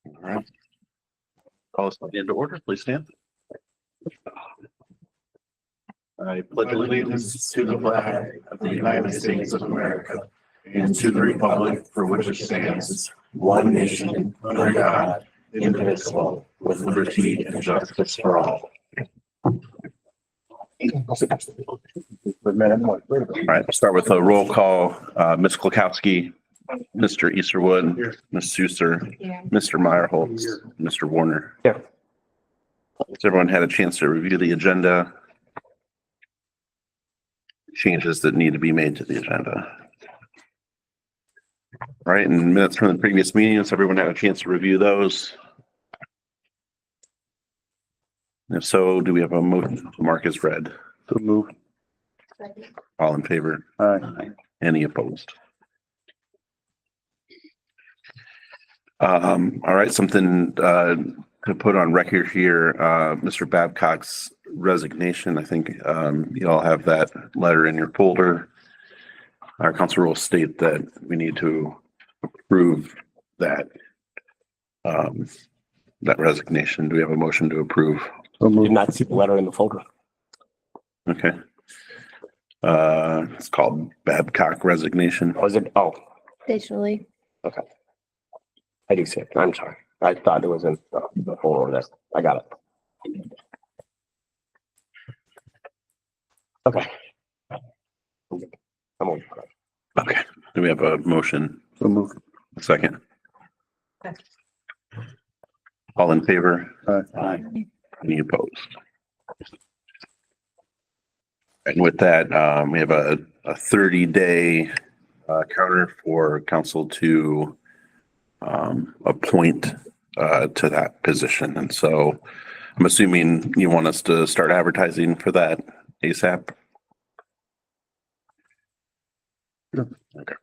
All right. Call us into order. Please stand. I pledge allegiance to the flag of the United States of America and to the republic for which it stands, one nation, under God, indivisible, with liberty and justice for all. All right, start with a roll call. Ms. Klukowski, Mr. Easterwood, Ms. Suser, Mr. Meyerholtz, Mr. Warner. Yeah. Has everyone had a chance to review the agenda? Changes that need to be made to the agenda. All right, and minutes from the previous meetings, everyone had a chance to review those? If so, do we have a motion to mark as read? So move. All in favor? Aye. Any opposed? All right, something to put on record here, Mr. Babcock's resignation. I think you all have that letter in your folder. Our council rules state that we need to approve that that resignation. Do we have a motion to approve? Did not see the letter in the folder. Okay. It's called Babcock resignation. Was it? Oh, Digitally. okay. I do see it. I'm sorry. I thought it was in the folder. That I got it. Okay. I'm on. Okay. Do we have a motion? So move. A second. All in favor? Aye. Any opposed? And with that, we have a 30-day counter for council to appoint to that position. And so I'm assuming you want us to start advertising for that ASAP? Sure. Okay.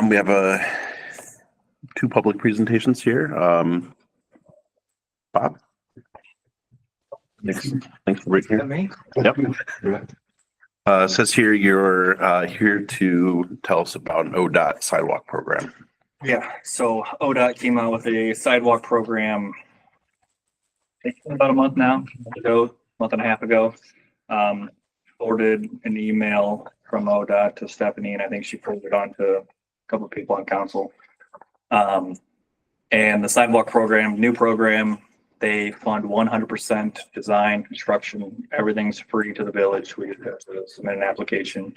We have two public presentations here. Bob? Thanks for being here. Me? Yep. It says here you're here to tell us about an ODOT sidewalk program. Yeah, so ODOT came out with a sidewalk program about a month ago, month and a half ago. Forwarded an email from ODOT to Stephanie, and I think she forwarded it on to a couple of people on council. And the sidewalk program, new program, they fund 100% design, construction, everything's free to the village. We just have to submit an application.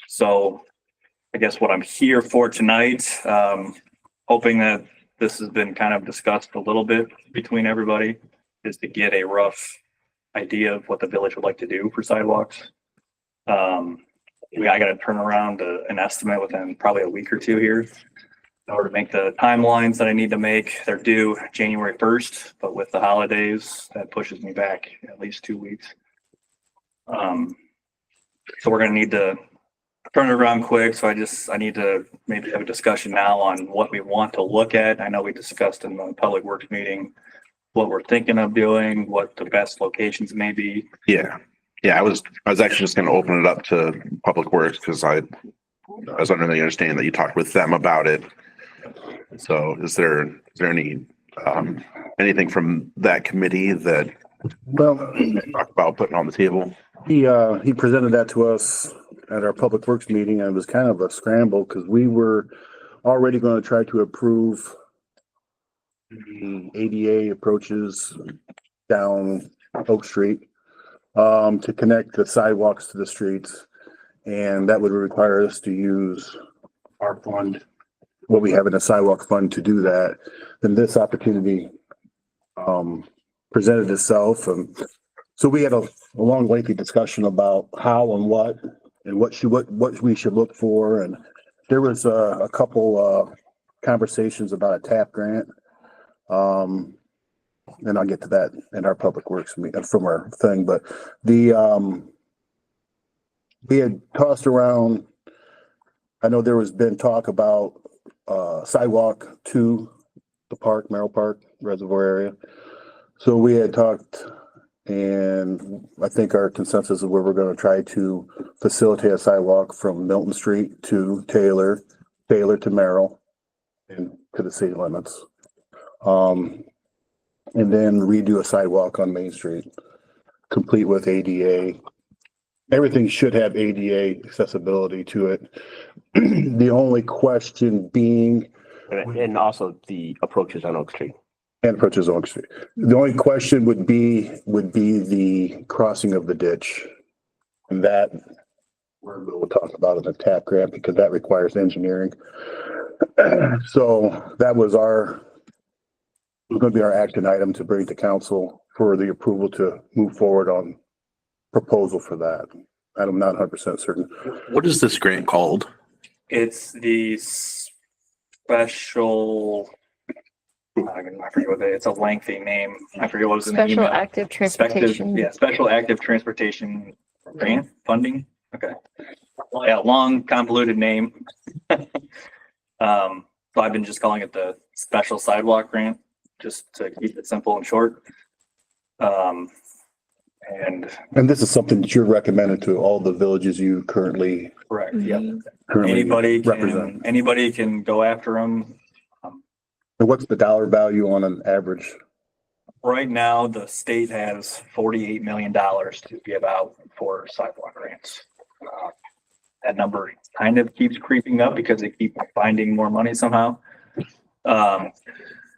So I guess what I'm here for tonight, hoping that this has been kind of discussed a little bit between everybody, is to get a rough idea of what the village would like to do for sidewalks. I got to turn around an estimate within probably a week or two here in order to make the timelines that I need to make. They're due January 1st, but with the holidays, that pushes me back at least 2 weeks. So we're going to need to turn it around quick. So I need to maybe have a discussion now on what we want to look at. I know we discussed in the public works meeting what we're thinking of doing, what the best locations may be. Yeah. I was actually just going to open it up to Public Works because I was under the understanding that you talked with them about it. So is there any anything from that committee that talk about putting on the table? He presented that to us at our Public Works meeting, and it was kind of a scramble because we were already going to try to approve the ADA approaches down Oak Street to connect the sidewalks to the streets, and that would require us to use our fund, what we have in a sidewalk fund, to do that. Then this opportunity presented itself, and so we had a long, lengthy discussion about how and what we should look for, and there was a couple conversations about a TAP grant. And I'll get to that in our Public Works from our thing, but we had tossed around. I know there was been talk about sidewalk to the park, Merrill Park Reservoir area. So we had talked And I think our consensus is where we're gonna try to facilitate a sidewalk from Milton Street to Taylor to Merrill and to the city limits. And then redo a sidewalk on Main Street, complete with ADA. Everything should have ADA accessibility to it. The only question being, And also the approaches on Oak Street. and approaches Oak Street. The only question would be the crossing of the ditch. And that we'll talk about in the TAP grant because that requires engineering. So that was gonna be our action item to bring to council for the approval to move forward on proposal for that. I'm not 100% certain. What is this grant called? It's the special, I forget what it's a lengthy name. I forget what was in the Special email. active transportation. Yeah, special active transportation grant funding. Okay. Yeah, long convoluted name. So I've been just calling it the special sidewalk grant, just to keep it simple and short. And And this is something that you're recommending to all the villages you currently correct, yep. represent. Anybody can go after them. And what's the dollar value on an average? Right now, the state has $48 million to give out for sidewalk grants. That number kind of keeps creeping up because they keep finding more money somehow.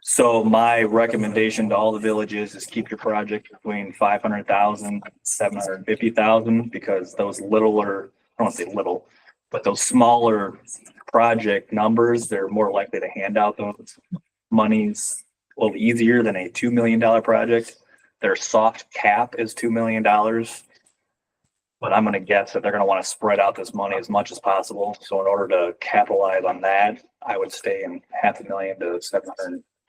So my recommendation to all the villages is keep your project between 500,000 and 750,000 because those littler, I don't want to say little, but those smaller project numbers, they're more likely to hand out those monies a little easier than a $2 million project. Their soft cap is $2 million. But I'm going to guess that they're going to want to spread out this money as much as possible. So in order to capitalize on that, I would stay in $500,000 to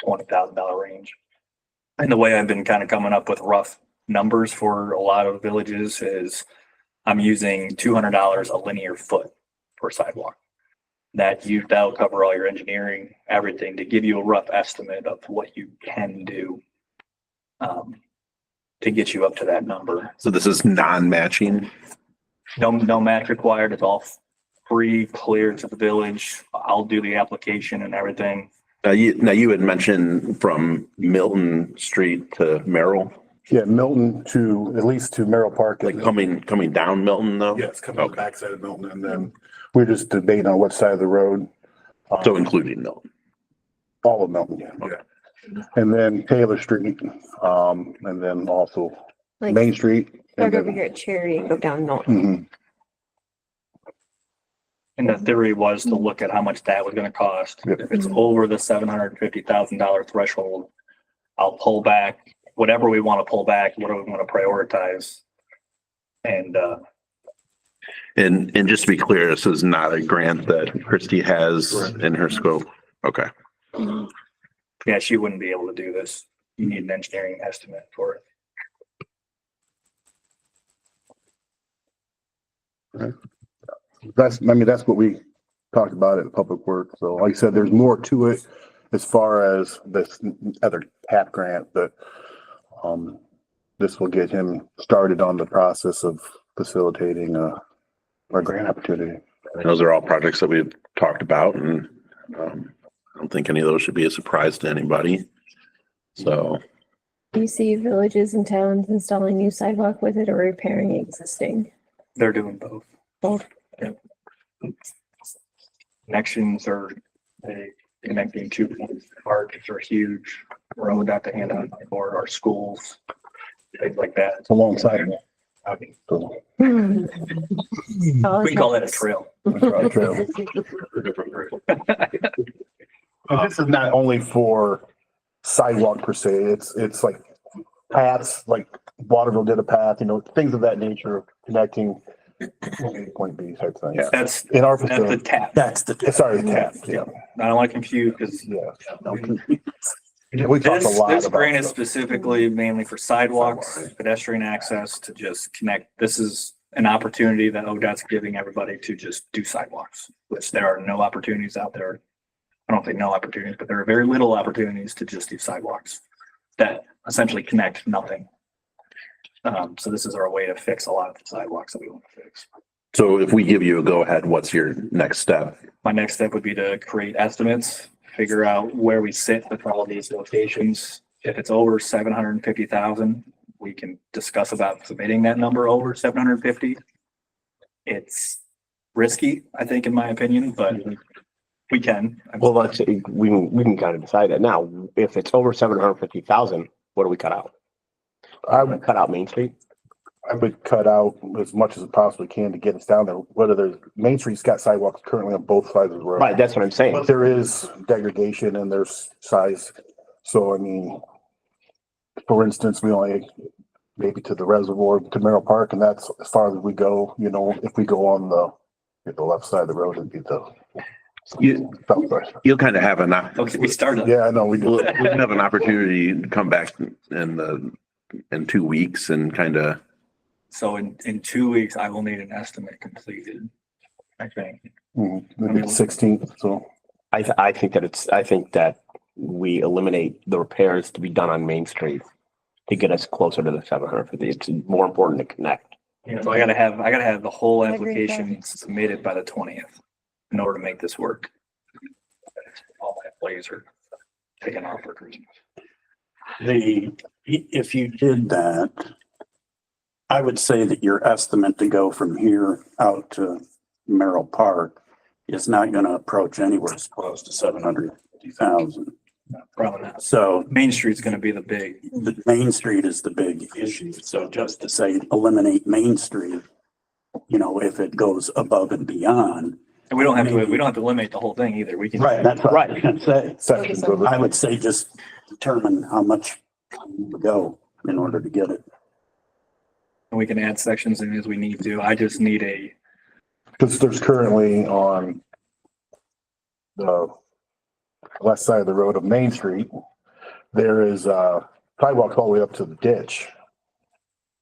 $720,000 range. And the way I've been kind of coming up with rough numbers for a lot of villages is I'm using $200 a linear foot per sidewalk. That that'll cover all your engineering, everything to give you a rough estimate of what you can do to get you up to that number. So this is non-matching. No match required. It's all free, clear to the village. I'll do the application and everything. Now you had mentioned from Milton Street to Merrill, Yeah, Milton to, at least to Merrill Park. like coming down Milton though? Yes, coming on the Okay. backside of Milton, and then we're just debating on what side of the road. So including Milton. All of Milton, yeah. Okay. And then Taylor Street, and then also Like Main Street. start and over then- here at Cherry and go down Milton. Mhm. And the theory was to look at how much that was going to cost. Yep. If it's over the $750,000 threshold, I'll pull back whatever we want to pull back, whatever we want to prioritize. And And just to be clear, this is not a grant that Christie has in her scope. Okay. yeah, she wouldn't be able to do this. You need an engineering estimate for it. That's what we talked about in Public Works. So like I said, there's more to it as far as this other TAP grant, but this will get him started on the process of facilitating a grant opportunity. Those are all projects that we've talked about and I don't think any of those should be a surprise to anybody. So You see villages and towns installing new sidewalk with it or repairing existing. They're doing both. Both. Yep. Connections are connecting two parks are huge. Road out to hand out for our schools, things like that. It's a long sidewalk. So, Hmm. We can call that a trail. a trail. And this is not only for sidewalk per se, it's like paths, like Waterville did a path, things of that nature of connecting point A to point B type thing. Yeah. That's In our the facility. tap. Sorry, the tap, yeah. I don't want to confuse because Yeah. We talked a lot this about grant is stuff. specifically mainly for sidewalks, pedestrian access to just connect. This is an opportunity that ODOT's giving everybody to just do sidewalks, which there are no opportunities out there. I don't think no opportunities, but there are very little opportunities to just do sidewalks that essentially connect nothing. So this is our way to fix a lot of the sidewalks that we want to fix. So if we give you a go ahead, what's your next step? My next step would be to create estimates, figure out where we sit with all of these locations. If it's over 750,000, we can discuss about submitting that number over 750. It's risky, I think, in my opinion, but we can. Well, we can kind of decide that now. If it's over 750,000, what do we cut out? I would, Cut out Main Street? I would cut out as much as it possibly can to get us down there. Whether there's, Main Street's got sidewalks currently on both sides of the road. Right, that's what I'm saying. But there is degradation and there's size. So, I mean, for instance, we only maybe to the reservoir, to Merrill Park, and that's as far as we go. You know, if we go on the left side of the road, it'd be the You, south side. you'll kind of have an, Okay, we started. Yeah, I know, we we'll do. have an opportunity to come back in 2 weeks and kind of, So in 2 weeks, I will need an estimate completed, I think. Maybe the 16th, so. I think that we eliminate the repairs to be done on Main Street to get us closer to the 750. It's more important to connect. So I gotta have the whole I agree with that. application submitted by the 20th in order to make this work. All my employees are taking off for Christmas. If you did that, I would say that your estimate to go from here out to Merrill Park is not gonna approach anywhere as close to 750,000. Probably not. So Main Street's gonna be the big, the Main Street is the big issue. So just to say eliminate Main Street, you know, if it goes above and beyond. and we don't have to eliminate the whole thing either. We can. That's what I was gonna say. Sections of I it. would say just determine how much to go in order to get it. And we can add sections in as we need to. I just need a, Because there's currently on the west side of the road of Main Street, there is sidewalks all the way up to the ditch.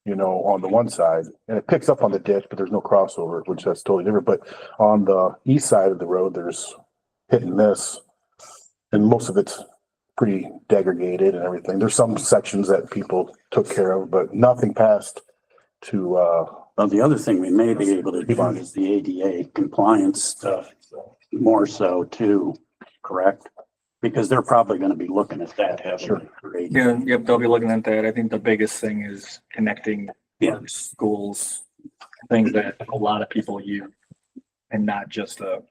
You know, on the one side, and it picks up on the ditch, but there's no crossover, which that's totally different. But on the east side of the road, there's hit and miss. And most of it's pretty degraded and everything. There's some sections that people took care of, but nothing past to Well, the other thing we may be able to do is the ADA compliance stuff more so too, correct? Because they're probably gonna be looking at that heavily. yep, they'll be looking at that. I think the biggest thing is connecting Yeah. our schools, things that a lot of people use, and not just a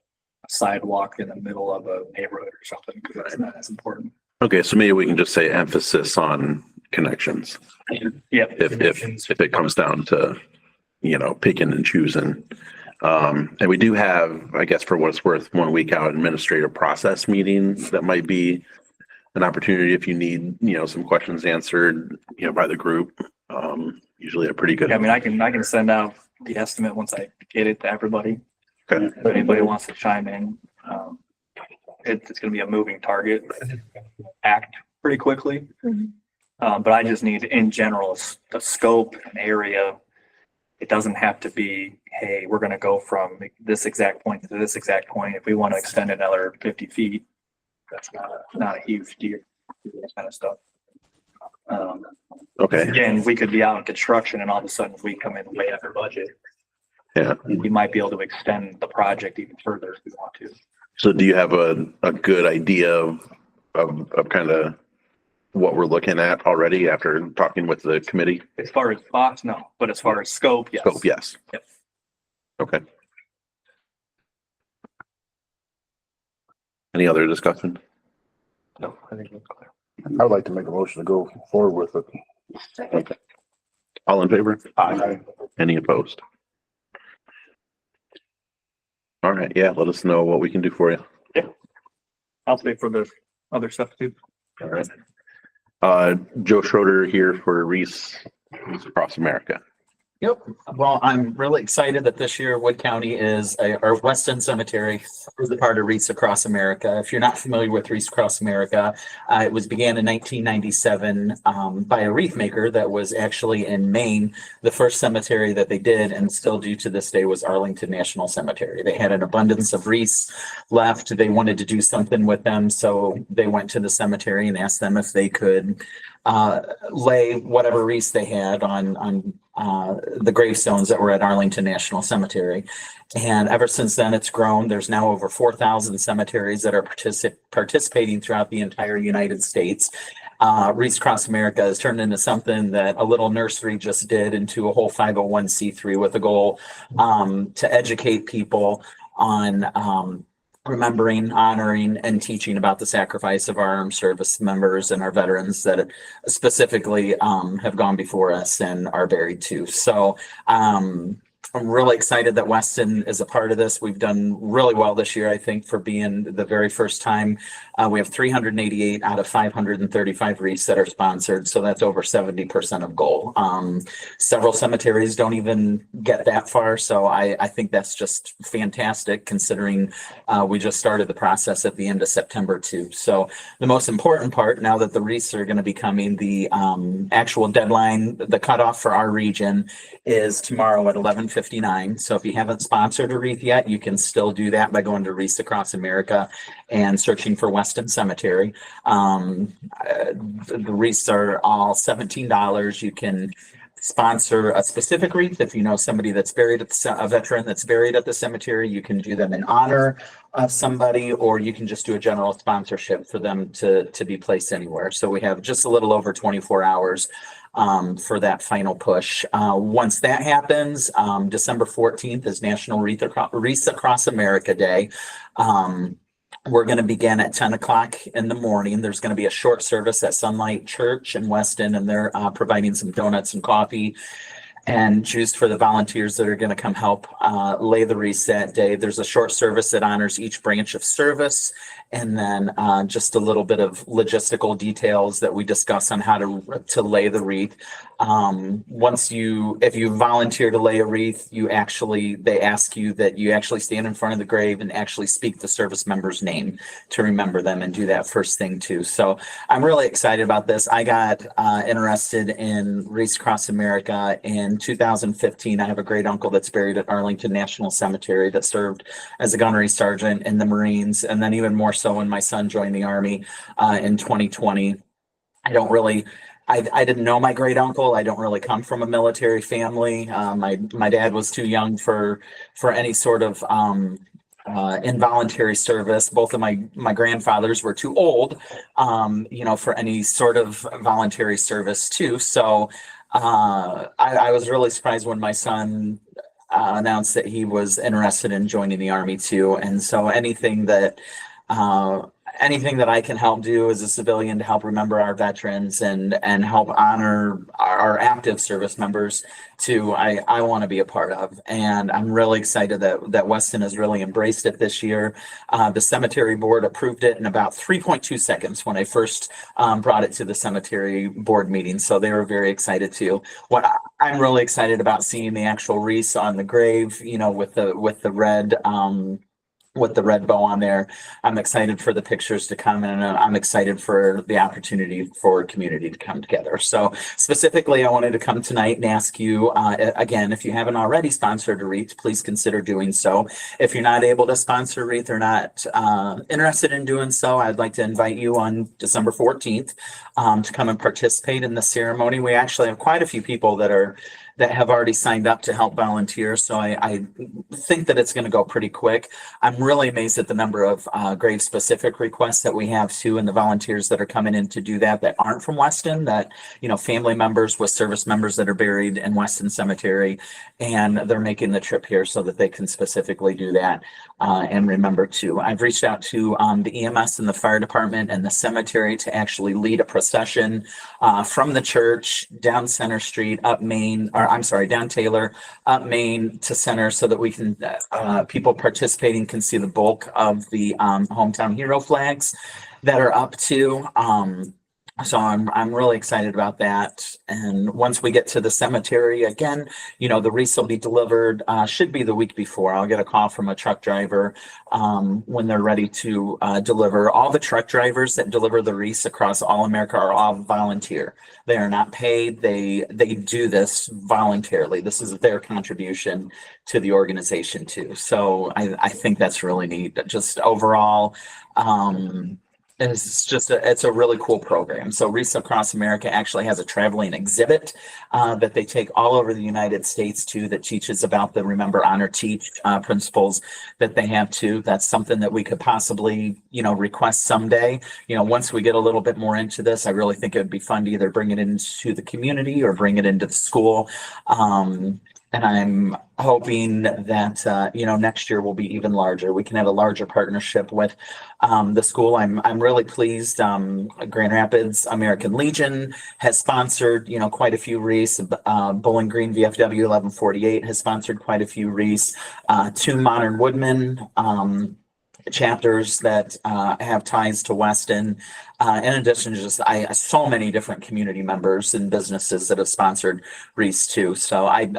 sidewalk in the middle of a neighborhood or something, because that's not as important. okay, so maybe we can just say emphasis on connections. Yep. If it comes down to, you know, picking and choosing. And we do have, I guess, for what it's worth, 1 week out administrative process meeting. That might be an opportunity if you need, you know, some questions answered, you know, by the group. Usually a pretty good. Yeah, I mean, I can send out the estimate once I get it to everybody. Okay. If anybody wants to chime in, it's gonna be a moving target, act pretty quickly. Mhm. But I just need, in general, the scope and area. It doesn't have to be, hey, we're gonna go from this exact point to this exact point. If we want to extend another 50 feet, that's not a huge deal, that kind of stuff. Okay, Again, we could be out in construction and all of a sudden we come in way after budget. yeah. We might be able to extend the project even further if we want to. So do you have a good idea of kind of what we're looking at already after talking with the committee? As far as cost, no, but as far as scope, yes. Scope, yes. Yep. Okay. Any other discussion? No, I think that's clear. I would like to make a motion to go forward with it. All in favor? Aye. Any opposed? All right, yeah, let us know what we can do for you. I'll stay for the other stuff too. All right. Joe Schroeder here for Reese Across America. Yep. Well, I'm really excited that this year Wood County is, or Weston Cemetery is a part of Wreaths Across America. If you're not familiar with Wreaths Across America, it was began in 1997 by a wreath maker that was actually in Maine. The first cemetery that they did and still do to this day was Arlington National Cemetery. They had an abundance of wreaths left. They wanted to do something with them. So they went to the cemetery and asked them if they could lay whatever wreaths they had on the gravestones that were at Arlington National Cemetery. And ever since then, it's grown. There's now over 4,000 cemeteries that are participating throughout the entire United States. Wreaths Across America has turned into something that a little nursery just did into a whole 501c3 with a goal to educate people on remembering, honoring, and teaching about the sacrifice of our armed service members and our veterans that specifically have gone before us and are buried too. So I'm really excited that Weston is a part of this. We've done really well this year, I think, for being the very first time. We have 388 out of 535 wreaths that are sponsored, so that's over 70% of goal. Several cemeteries don't even get that far, so I think that's just fantastic considering we just started the process at the end of September too. So the most important part, now that the wreaths are going to be coming, the actual deadline, the cutoff for our region is tomorrow at 11:59. So if you haven't sponsored a wreath yet, you can still do that by going to Wreaths Across America and searching for Weston Cemetery. The wreaths are all $17. You can sponsor a specific wreath. If you know somebody that's buried at a veteran that's buried at the cemetery, you can do them in honor of somebody, or you can just do a general sponsorship for them to be placed anywhere. So we have just a little over 24 hours for that final push. Once that happens, December 14th is National Wreaths Across America Day. We're going to begin at 10 o'clock in the morning. There's going to be a short service at Sunlight Church in Weston, and they're providing some donuts and coffee and juice for the volunteers that are going to come help lay the wreaths that day. There's a short service that honors each branch of service, and then just a little bit of logistical details that we discuss on how to lay the wreath. If you volunteer to lay a wreath, they ask you that you actually stand in front of the grave and actually speak the service member's name to remember them, and do that first thing too. So I'm really excited about this. I got interested in Wreaths Across America in 2015. I have a great uncle that's buried at Arlington National Cemetery that served as a gunnery sergeant in the Marines, and then even more so when my son joined the Army in 2020. I didn't know my great uncle. I don't really come from a military family. My dad was too young for any sort of involuntary service. Both of my grandfathers were too old, for any sort of voluntary service too. So I was really surprised when my son announced that he was interested in joining the Army too. And so anything that I can help do as a civilian to help remember our veterans and help honor our active service members too, I want to be a part of. And I'm really excited that Weston has really embraced it this year. The cemetery board approved it in about 3.2 seconds when I first brought it to the cemetery board meeting. So they were very excited too. What I'm really excited about seeing the actual wreaths on the grave, with the red bow on there. I'm excited for the pictures to come, and I'm excited for the opportunity for community to come together. So specifically, I wanted to come tonight and ask you, again, if you haven't already sponsored a wreath, please consider doing so. If you're not able to sponsor a wreath or not interested in doing so, I'd like to invite you on December 14th to come and participate in the ceremony. We actually have quite a few people that have already signed up to help volunteer. So I think that it's going to go pretty quick. I'm really amazed at the number of grave specific requests that we have too, and the volunteers that are coming in to do that aren't from Weston, that, family members with service members that are buried in Weston Cemetery, and they're making the trip here so that they can specifically do that and remember too. I've reached out to the EMS and the fire department and the cemetery to actually lead a procession from the church down Center Street, down Taylor, up Main to Center, so that we can, people participating can see the bulk of the hometown hero flags that are up too. So I'm really excited about that. And once we get to the cemetery, again, the wreaths will be delivered, should be the week before. I'll get a call from a truck driver when they're ready to deliver. All the truck drivers that deliver the wreaths across all America are all volunteer. They are not paid. They do this voluntarily. This is their contribution to the organization too. So I think that's really neat. Just overall, it's a really cool program. So Wreaths Across America actually has a traveling exhibit that they take all over the United States too, that teaches about the Remember, Honor, Teach principles that they have too. That's something that we could possibly, request someday. Once we get a little bit more into this, I really think it would be fun to either bring it into the community or bring it into the school. And I'm hoping that, next year will be even larger. We can have a larger partnership with the school. I'm really pleased. Grand Rapids American Legion has sponsored, quite a few wreaths. Bowling Green VFW 1148 has sponsored quite a few wreaths. Two Modern Woodmen chapters that have ties to Weston. In addition to just so many different community members and businesses that have sponsored wreaths too. So I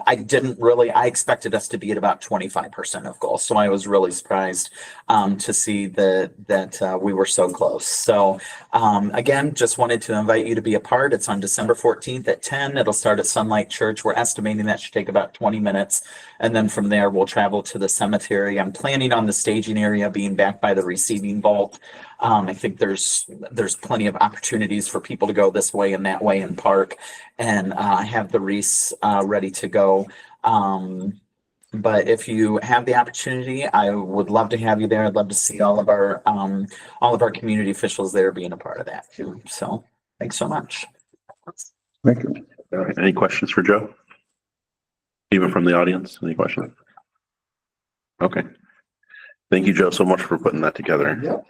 expected us to be at about 25% of goal. So I was really surprised to see that we were so close. So again, just wanted to invite you to be a part. It's on December 14th at 10. It'll start at Sunlight Church. We're estimating that should take about 20 minutes. And then from there, we'll travel to the cemetery. I'm planning on the staging area being back by the receiving vault. I think there's plenty of opportunities for people to go this way and that way and park and have the wreaths ready to go. But if you have the opportunity, I would love to have you there. I'd love to see all of our community officials there being a part of that too. So thanks so much. Thank you. All right, any questions for Joe? Even from the audience, any questions? Okay. Thank you, Joe, so much for putting that together.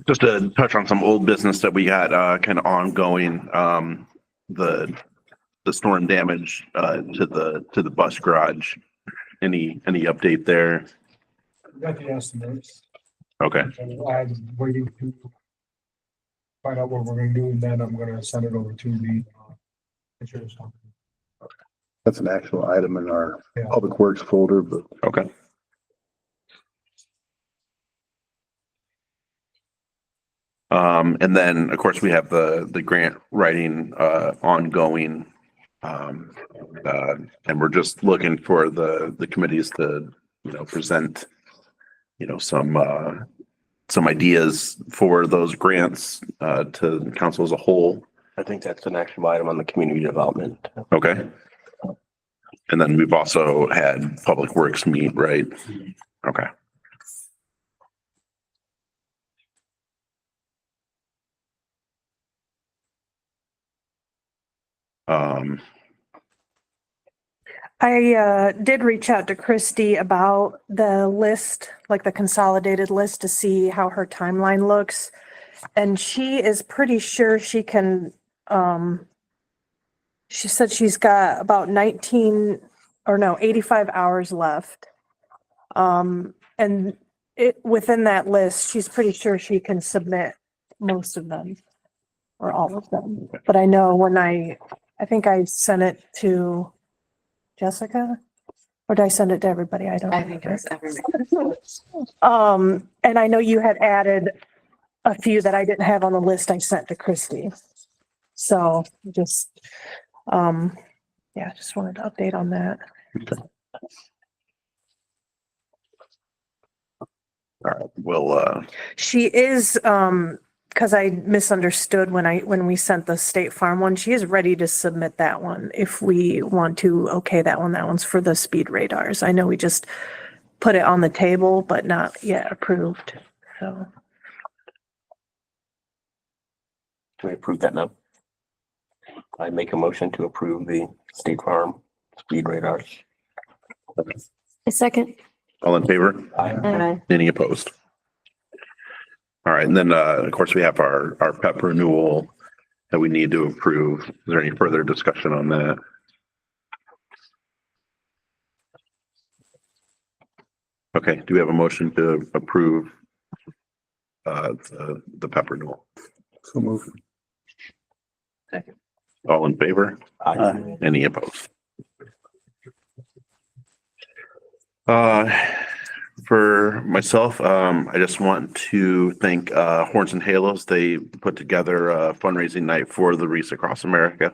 Just to touch on some old business that we got kind of ongoing, the storm damage to the bus garage. Any update there? Got the estimates. Okay. I'm waiting to find out what we're gonna do, and then I'm gonna send it over to the insurance company. That's an actual item in our Yeah. Public Works folder, but Okay. And then, of course, we have the grant writing ongoing. And we're just looking for the committees to, present, some ideas for those grants to the council as a whole. I think that's an action item on the community development. Okay. And then we've also had Public Works meet, right? Okay. I did reach out to Christy about the list, like the consolidated list, to see how her timeline looks. And she is pretty sure she can, she said she's got about 85 hours left. And within that list, she's pretty sure she can submit most of them or all of them. But I know when I think I sent it to Jessica, or did I send it to everybody? I don't. I think it's everybody. And I know you had added a few that I didn't have on the list I sent to Christy. So just, just wanted to update on that. All right. Well, She is, because I misunderstood when we sent the State Farm one, she is ready to submit that one if we want to. Okay, that one. That one's for the speed radars. I know we just put it on the table, but not yet approved. So Can we approve that now? I make a motion to approve the State Farm speed radars. A second. all in favor? Aye. Any opposed? All right, and then, of course, we have our PEP renewal that we need to approve. Is there any further discussion on that? Okay, do we have a motion to approve the PEP renewal? so move. All in favor? Aye. Any opposed? For myself, I just want to thank Horns and Halos. They put together a fundraising night for the Wreaths Across America.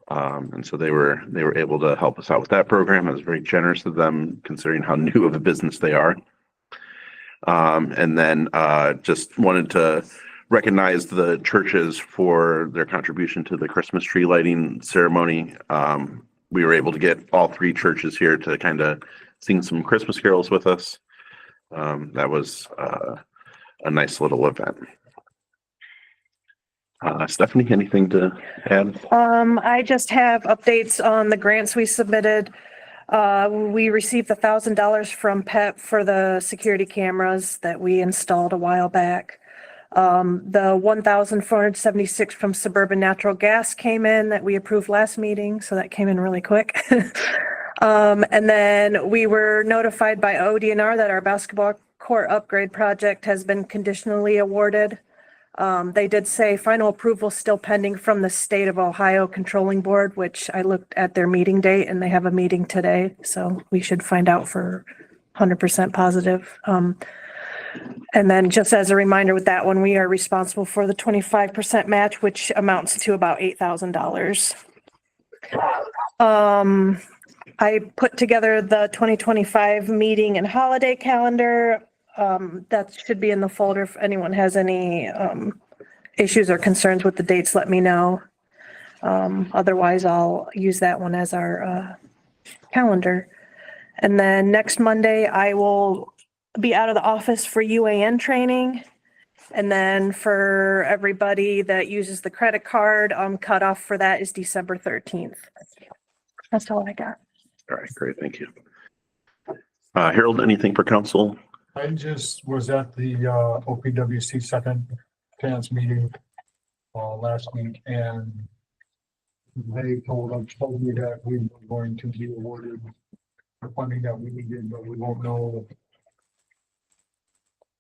And so they were able to help us out with that program. I was very generous of them considering how new of a business they are. And then just wanted to recognize the churches for their contribution to the Christmas tree lighting ceremony. We were able to get all 3 churches here to kind of sing some Christmas carols with us. That was a nice little event. Stephanie, anything to add? I just have updates on the grants we submitted. We received $1,000 from PEP for the security cameras that we installed a while back. The 1,476 from Suburban Natural Gas came in that we approved last meeting, so that came in really quick. And then we were notified by ODNR that our basketball court upgrade project has been conditionally awarded. They did say final approval still pending from the State of Ohio Controlling Board, which I looked at their meeting date and they have a meeting today. So we should find out for 100% positive. And then just as a reminder with that one, we are responsible for the 25% match, which amounts to about $8,000. I put together the 2025 meeting and holiday calendar. That should be in the folder. If anyone has any issues or concerns with the dates, let me know. Otherwise, I'll use that one as our calendar. And then next Monday, I will be out of the office for UAN training. And then for everybody that uses the credit card, cutoff for that is December 13th. That's all I got. All right, great, thank you. Harold, anything for council? I just was at the OPWC second chance meeting last week, and they told me that we were going to be awarded the funding that we needed, but we won't know.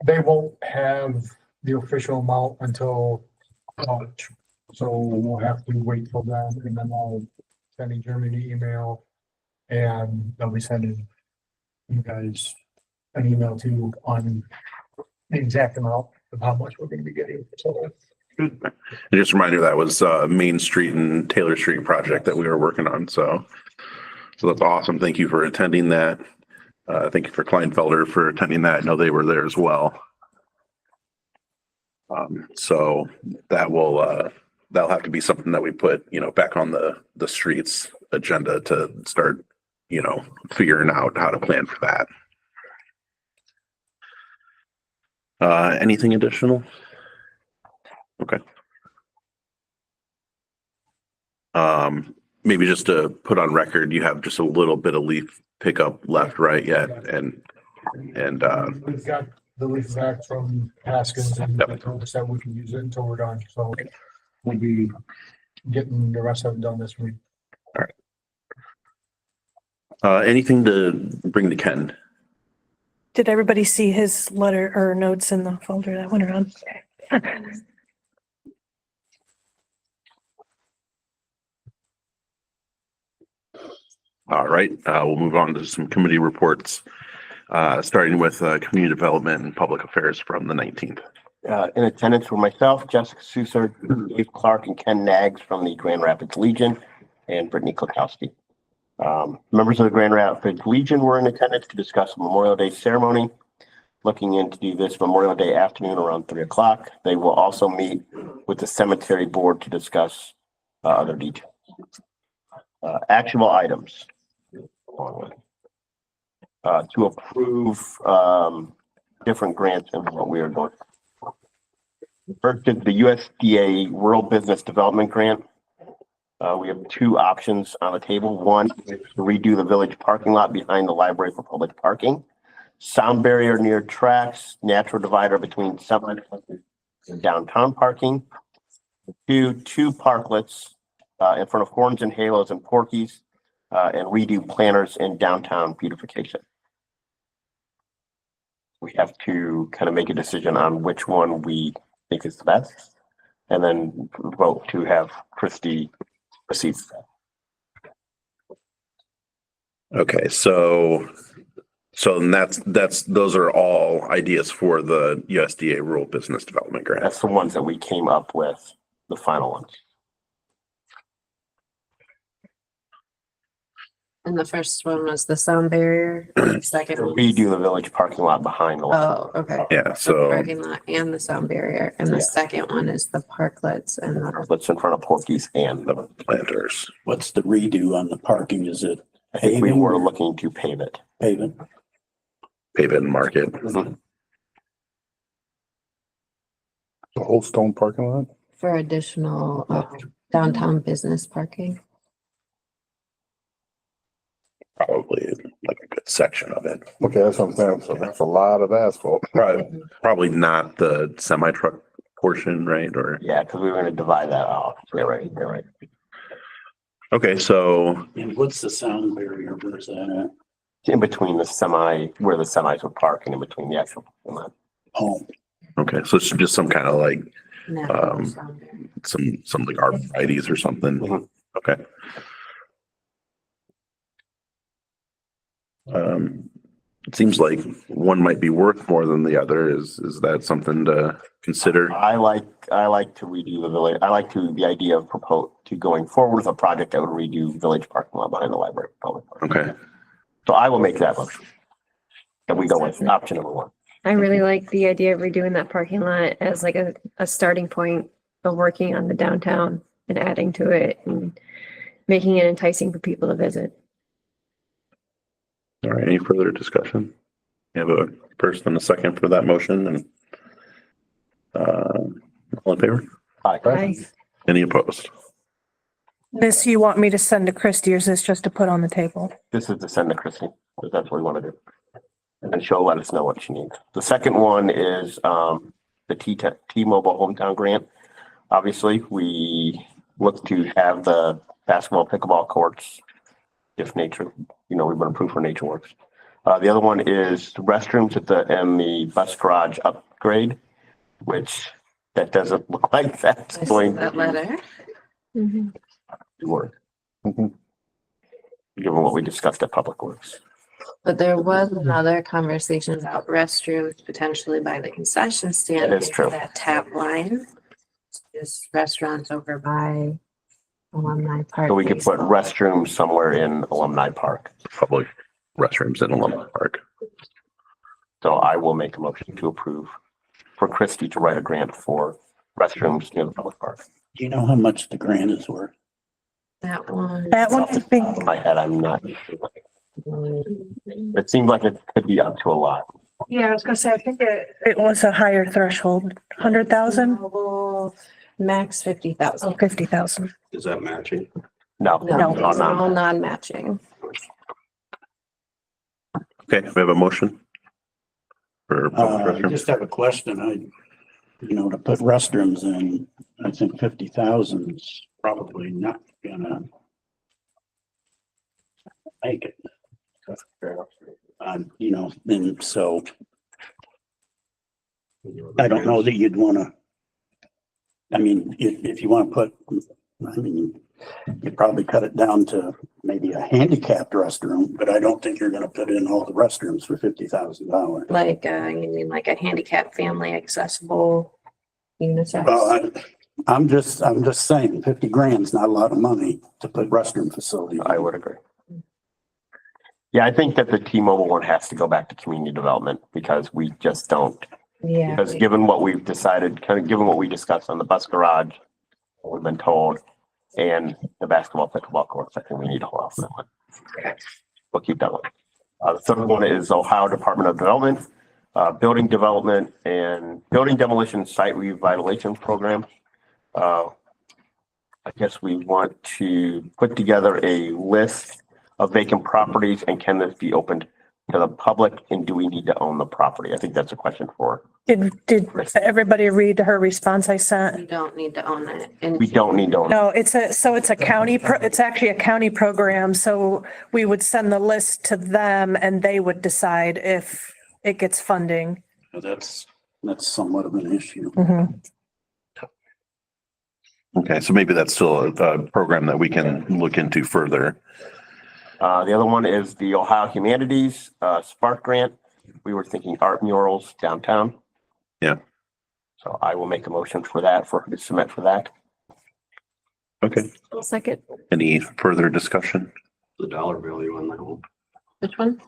They won't have the official amount until March, so we'll have to wait till then, and then I'll send Germany an email, and they'll be sending you guys an email too on the exact amount of how much we're going to be getting. So And just a reminder, that was Main Street and Taylor Street project that we were working on. So that's awesome. Thank you for attending that. Thank you for Kleinfelder for attending that. I know they were there as well. So that will that'll have to be something that we put, back on the streets agenda to start, figuring out how to plan for that. Anything additional? Okay. Maybe just to put on record, you have just a little bit of leaf pickup left, right? Yet, and we've got the leaf back from Haskins, and they told us that we can use it until we're done. So we'll be getting the rest of it done this week. All right. Anything to bring to Ken? Did everybody see his letter or notes in the folder that went around? Okay. All right, we'll move on to some committee reports, starting with community development and public affairs from the 19th. In attendance were myself, Jessica Sousa, Dave Clark, and Ken Nags from the Grand Rapids Legion, and Brittany Klukowski. Members of the Grand Rapids Legion were in attendance to discuss the Memorial Day ceremony. Looking in to do this Memorial Day afternoon around 3 o'clock. They will also meet with the cemetery board to discuss other details. Actionable items. To approve different grants and what we are doing. First is the USDA Rural Business Development Grant. We have 2 options on the table. One is to redo the village parking lot behind the library for public parking. Sound barrier near tracks, natural divider between summer and downtown parking. 2 parklets in front of Horns and Halos and Porky's, and redo planters and downtown beautification. We have to kind of make a decision on which one we think is the best, and then vote to have Christie receive. Okay, so those are all ideas for the USDA Rural Business Development Grant. That's the ones that we came up with, the final ones. And the first one was the sound barrier. The second one. Redo the village parking lot behind the. Oh, okay. Yeah, The so parking lot and the sound barrier. And the Yeah. second one is the parklets and the, Let's in front of Porky's and the planters. What's the redo on the parking? Is it I think we paving were or looking to pave it. paving? Pave it and market. Mhm. The whole stone parking lot? for additional downtown business parking. Probably like a good section of it. Okay, that's what I'm saying. So that's a lot of asphalt. Probably not the semi truck portion, right? Or, Yeah, because we were gonna divide that off. You're right, you're right. okay, so And what's the sound barrier? Where's that at? In between the semi, where the semis would park and in between the actual. Oh, okay, so it's just some kind of like Natural sound barrier. some like arborvitae's or something. Mhm. Okay. It seems like one might be worth more than the other. Is that something to consider? I like to redo the village. I like to, the idea of going forward with a project that would redo village parking lot behind the library. Public park. Okay, So I will make that motion. And we go with option number one. I really like the idea of redoing that parking lot as like a starting point of working on the downtown and adding to it and making it enticing for people to visit. all right, any further discussion? You have a first and a second for that motion and all in favor? Aye. Any opposed? This you want me to send to Christie, or is this just to put on the table? This is to send to Christine, because that's what we want to do. And then she'll let us know what she needs. The second one is the T-Mobile hometown grant. Obviously, we look to have the basketball, pickleball courts, if nature, we've been approved for Nature Works. The other one is the restrooms and the bus garage upgrade, which that doesn't look like that's I see going that letter. Mhm. to work. Given what we discussed at Public Works. But there was another conversation about restrooms potentially by the concession stand. That is true. That tap line. Is restaurants over by Alumni Park. So we could put Baseball. restrooms somewhere in Alumni Park. Public restrooms in Alumni Park. So I will make a motion to approve for Christie to write a grant for restrooms near the public park. do you know how much the grant is worth? That one. That one, I think, Off my head, I'm not. It seemed like it could be up to a lot. yeah, I was gonna say, I think it was a higher threshold, 100,000, Mobile, Max 50,000. 50,000. Is that matching? No, No, no, it's no. all non-matching. Okay, we have a motion for public I restrooms. just have a question. To put restrooms in, I think 50,000 is probably not gonna make it. And so I don't know that you'd wanna, if you wanna put, you'd probably cut it down to maybe a handicapped restroom, but I don't think you're gonna put in all the restrooms for $50,000. Like, you mean like a handicapped family accessible unisex? Well, I'm just saying, 50 grand's not a lot of money to put restroom facilities. I would agree. Yeah, I think that the T-Mobile one has to go back to community development because we just don't. Yeah. Because given what we've decided, kind of given what we discussed on the bus garage, what we've been told, and the basketball, pickleball courts, I think we need to hold off on that one. We'll keep that one. The third one is Ohio Department of Development, building development and building demolition site revitalization program. I guess we want to put together a list of vacant properties and can this be opened to the public and do we need to own the property? I think that's a question for. Did everybody read her response I sent? You don't need to own it. And We don't need to own. No, it's a county, it's actually a county program, so we would send the list to them and they would decide if it gets funding. That's somewhat of an issue. Mhm. Okay, so maybe that's still a program that we can look into further. The other one is the Ohio Humanities Spark Grant. We were thinking art murals downtown. Yeah. So I will make a motion for that, for her to submit for that. Okay, I'll second. any further discussion? The dollar value on that one. Which one?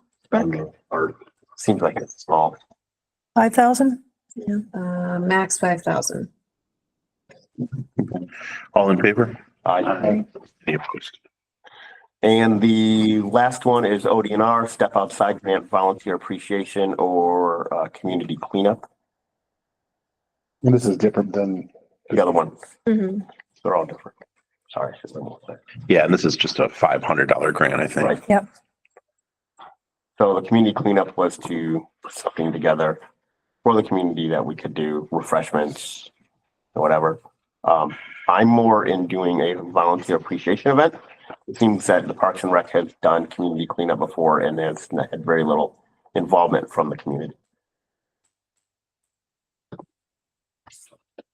Or Seems like it's small. 5,000? Max 5,000. All in favor? Aye. Any opposed? And the last one is ODNR, Step Outside Grant Volunteer Appreciation or Community Cleanup. And this is different than, The other one, Mhm. they're all different. Sorry. Yeah, and this is just a $500 grant, I think. Right. Yep. So the community cleanup was to put something together for the community that we could do refreshments or whatever. I'm more in doing a volunteer appreciation event. It seems that the Parks and Rec has done community cleanup before and has had very little involvement from the community.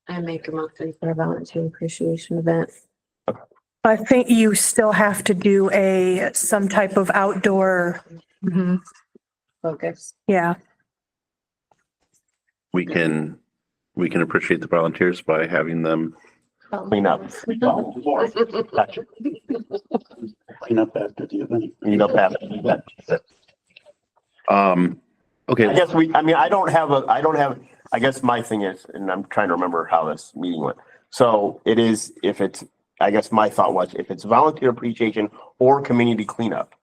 I make a motion for a volunteer appreciation event. I think you still have to do some type of outdoor, Focus. yeah. We can appreciate the volunteers by having them. Clean up. Gotcha. Clean up after the event. Clean up after the event. Okay. I guess I guess my thing is, and I'm trying to remember how this meeting went. So it is, I guess my thought was, if it's volunteer appreciation or community cleanup,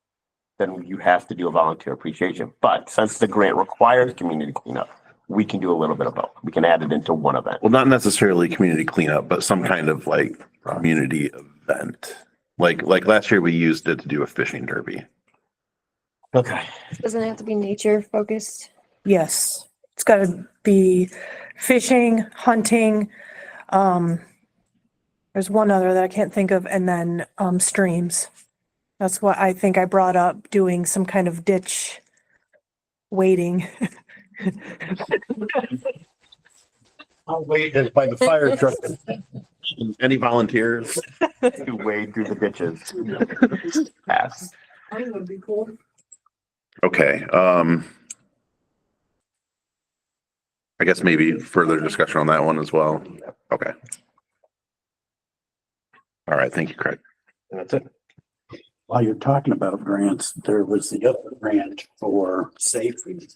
then you have to do a volunteer appreciation. But since the grant requires community cleanup, we can do a little bit of both. We can add it into one event. Well, not necessarily community cleanup, but some kind of like community event. Like last year we used it to do a fishing derby. Okay. Doesn't it have to be nature focused? Yes, it's gotta be fishing, hunting. There's one other that I can't think of, and then, streams. That's what I think I brought up, doing some kind of ditch wading. I'll wait by the fire truck. Any volunteers? To wade through the ditches. Pass. Okay, I guess maybe further discussion on that one as well. Okay. All right, thank you, Craig. And that's it. While you're talking about grants, there was the other grant for safety.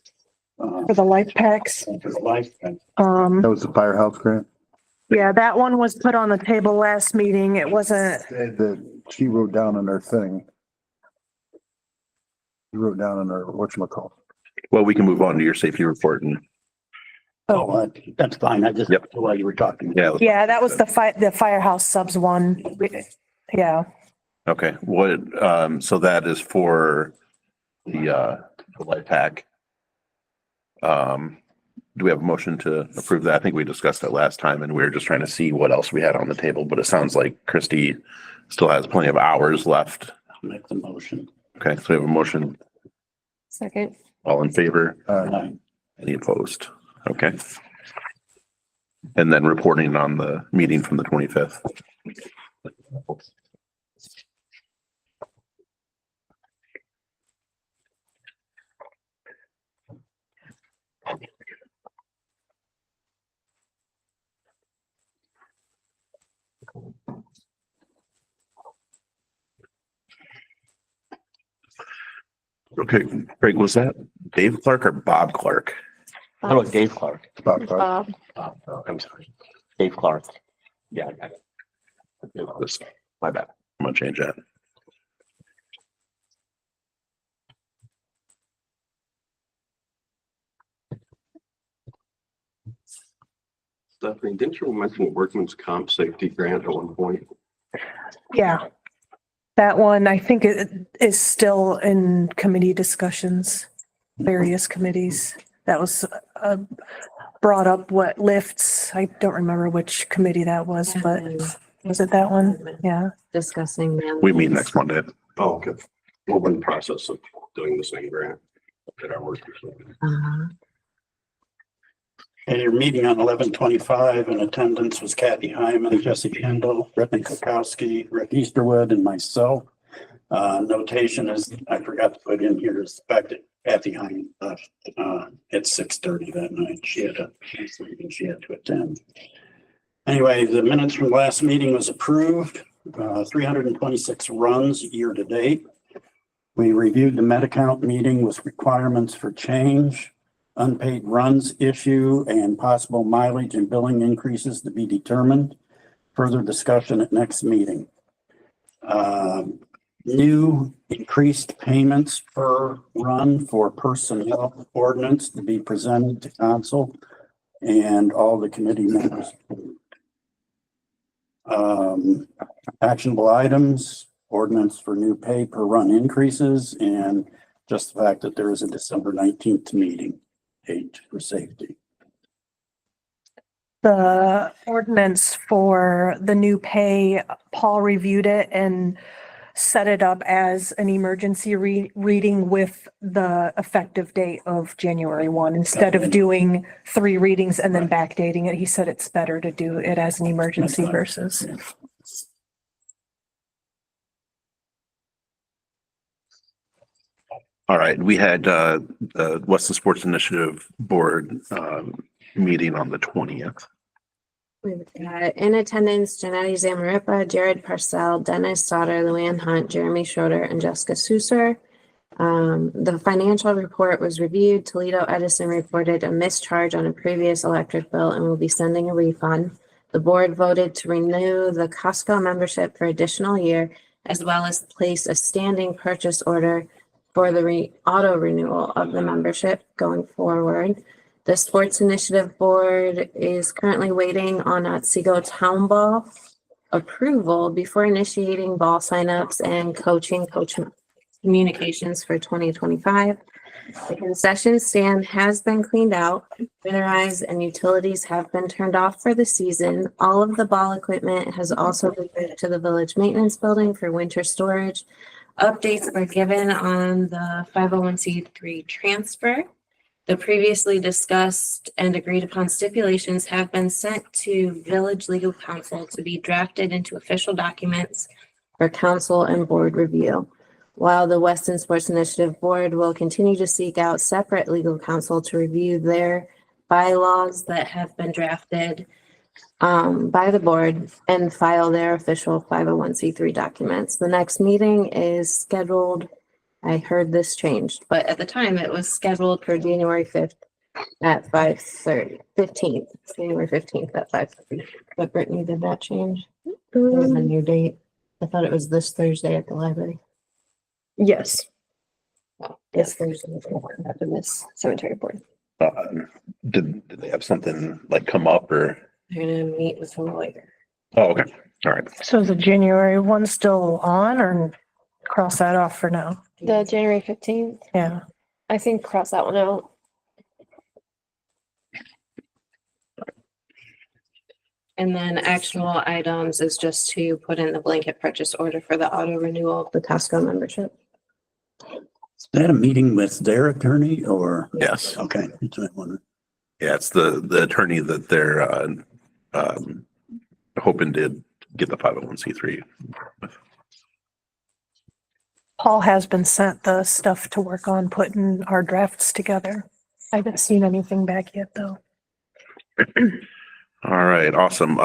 For the life packs. For the life. That was the firehouse grant. Yeah, that one was put on the table last meeting. It wasn't, That she wrote down on her thing. She wrote down on her, whatchamacallit. Well, we can move on to your safety report and, That's fine. I just, Yep. while you were talking. yeah, that was the firehouse subs one. Yeah, okay, what, so that is for the life pack. Do we have a motion to approve that? I think we discussed it last time and we were just trying to see what else we had on the table, but it sounds like Christie still has plenty of hours left. I'll make the motion. Okay, so we have a motion. Second. All in favor? Any opposed? Okay. And then reporting on the meeting from the 25th. Okay, Craig, was that Dave Clark or Bob Clark? How about Dave Clark? Bob. I'm sorry. Dave Clark. Yeah, I got it. This, My bad. I'm gonna change that. Stephanie, didn't you mention workman's comp safety grant at one point? yeah. That one, I think it is still in committee discussions, various committees. That was, brought up what lifts. I don't remember which committee that was, but was it that one? Yeah. Discussing. We meet next Monday. Oh, okay. We're in the process of doing the same grant at our work. And your meeting on 11/25 in attendance was Kathy Hyman, Jesse Kendall, Brittany Kukowski, Rick Easterwood, and myself. Notation is, I forgot to put in here, is the fact that Kathy Hyman left at 6:30 that night. She had to attend. Anyway, the minutes from last meeting was approved. 326 runs year to date. We reviewed the Medi-Count meeting with requirements for change, unpaid runs issue, and possible mileage and billing increases to be determined. Further discussion at next meeting. New increased payments per run for personnel ordinance to be presented to council and all the committee members. Actionable items, ordinance for new pay per run increases, and just the fact that there is a December 19th meeting, date for safety. The ordinance for the new pay, Paul reviewed it and set it up as an emergency reading with the effective date of January 1. Instead of doing 3 readings and then backdating it, he said it's better to do it as an emergency versus. All right, we had the Weston Sports Initiative Board meeting on the 20th. We've got in attendance, Janetti Zamarripa, Jared Parcell, Dennis Sauter, Luann Hunt, Jeremy Schroeder, and Jessica Susser. The financial report was reviewed. Toledo Edison reported a mischarge on a previous electric bill and will be sending a refund. The board voted to renew the Costco membership for additional year, as well as place a standing purchase order for the auto renewal of the membership going forward. The Sports Initiative Board is currently waiting on Otsego Town Ball approval before initiating ball signups and coach communications for 2025. The concession stand has been cleaned out, winterized, and utilities have been turned off for the season. All of the ball equipment has also been moved to the village maintenance building for winter storage. Updates are given on the 501c3 transfer. The previously discussed and agreed upon stipulations have been sent to village legal counsel to be drafted into official documents for council and board review. While the Weston Sports Initiative Board will continue to seek out separate legal counsel to review their bylaws that have been drafted by the board and file their official 501c3 documents. The next meeting is scheduled. I heard this changed, but at the time it was scheduled for January 5th at 5:30, 15th, January 15th at 5:30. But Brittany, did that change? There was a new date. I thought it was this Thursday at the library. Yes, Oh, this Thursday after this cemetery board. Did they have something like come up or? They're gonna meet with them later. Oh, okay. All right. So is the January 1 still on or cross that off for now? The January 15th, Yeah. I think cross that one out. And then actionable items is just to put in the blanket purchase order for the auto renewal of the Costco membership. Is that a meeting with their attorney or? Yes. Okay. That's what I wondered. Yeah, it's the attorney that they're hoping to get the 501c3. Paul has been sent the stuff to work on putting our drafts together. I haven't seen anything back yet, though. All right, awesome.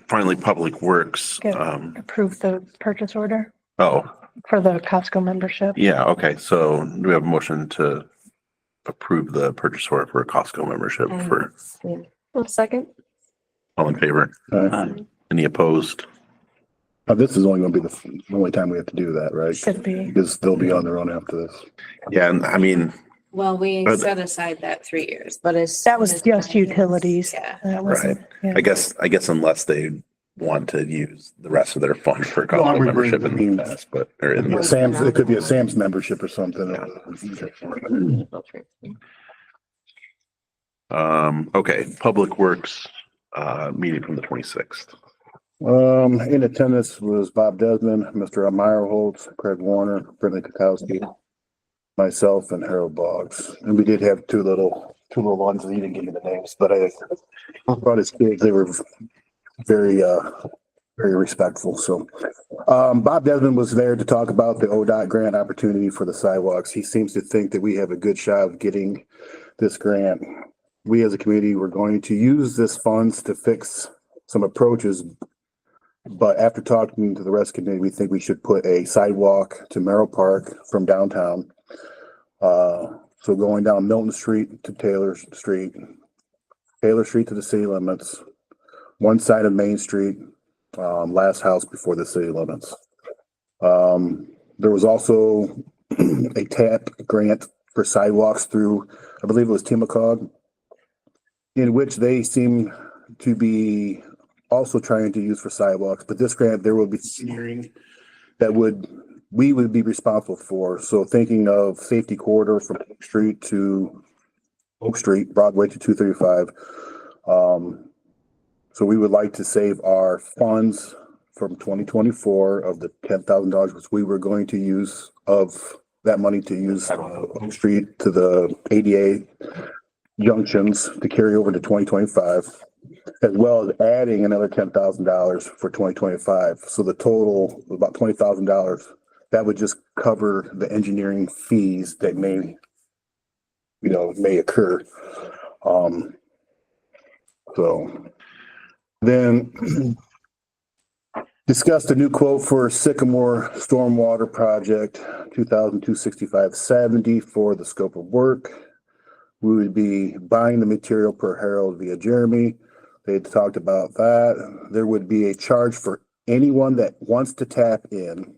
Finally, Public Works. Good. Approve the purchase order Oh, for the Costco membership. yeah, okay. So do we have a motion to approve the purchase order for a Costco membership for, Yeah. One second. all in favor? Any opposed? This is only gonna be the only time we have to do that, right? Should be. Because they'll be on their own after this. Yeah, and I mean, Well, we But- set aside that 3 years, but it's. That was just utilities. Yeah. That wasn't. yeah. I guess unless they want to use the rest of their fund for a Well, Costco we membership bring- in the past, but, or in the Sam's, it could be a Sam's membership or something. Okay, Public Works, meeting from the 26th. In attendance was Bob Desmond, Mr. Meyerholtz, Craig Warner, Brittany Kukowski, myself, and Harold Boggs. And we did have two little ones, and he didn't give me the names, but I brought his kids. They were very respectful. So, Bob Desmond was there to talk about the ODOT grant opportunity for the sidewalks. He seems to think that we have a good shot of getting this grant. We as a community, we're going to use this funds to fix some approaches But after talking to the rest of the committee, we think we should put a sidewalk to Merrill Park from downtown. So going down Milton Street to Taylor Street to the city limits, one side of Main Street, last house before the city limits. There was also a TAP grant for sidewalks through, I believe it was Timacog, in which they seem to be also trying to use for sidewalks, but this grant, there will be engineering that we would be responsible for. So thinking of safety corridor from Oak Street to Oak Street, Broadway to 235. So we would like to save our funds from 2024 of the $10,000, which we were going to use of that money to use Oak Street to the ADA junctions to carry over to 2025, as well as adding another $10,000 for 2025. So the total was about $20,000. That would just cover the engineering fees that may occur. So then discussed a new quote for Sycamore Stormwater Project, $2,265.70 for the scope of work. We would be buying the material per Harold via Jeremy. They had talked about that. There would be a charge for anyone that wants to tap in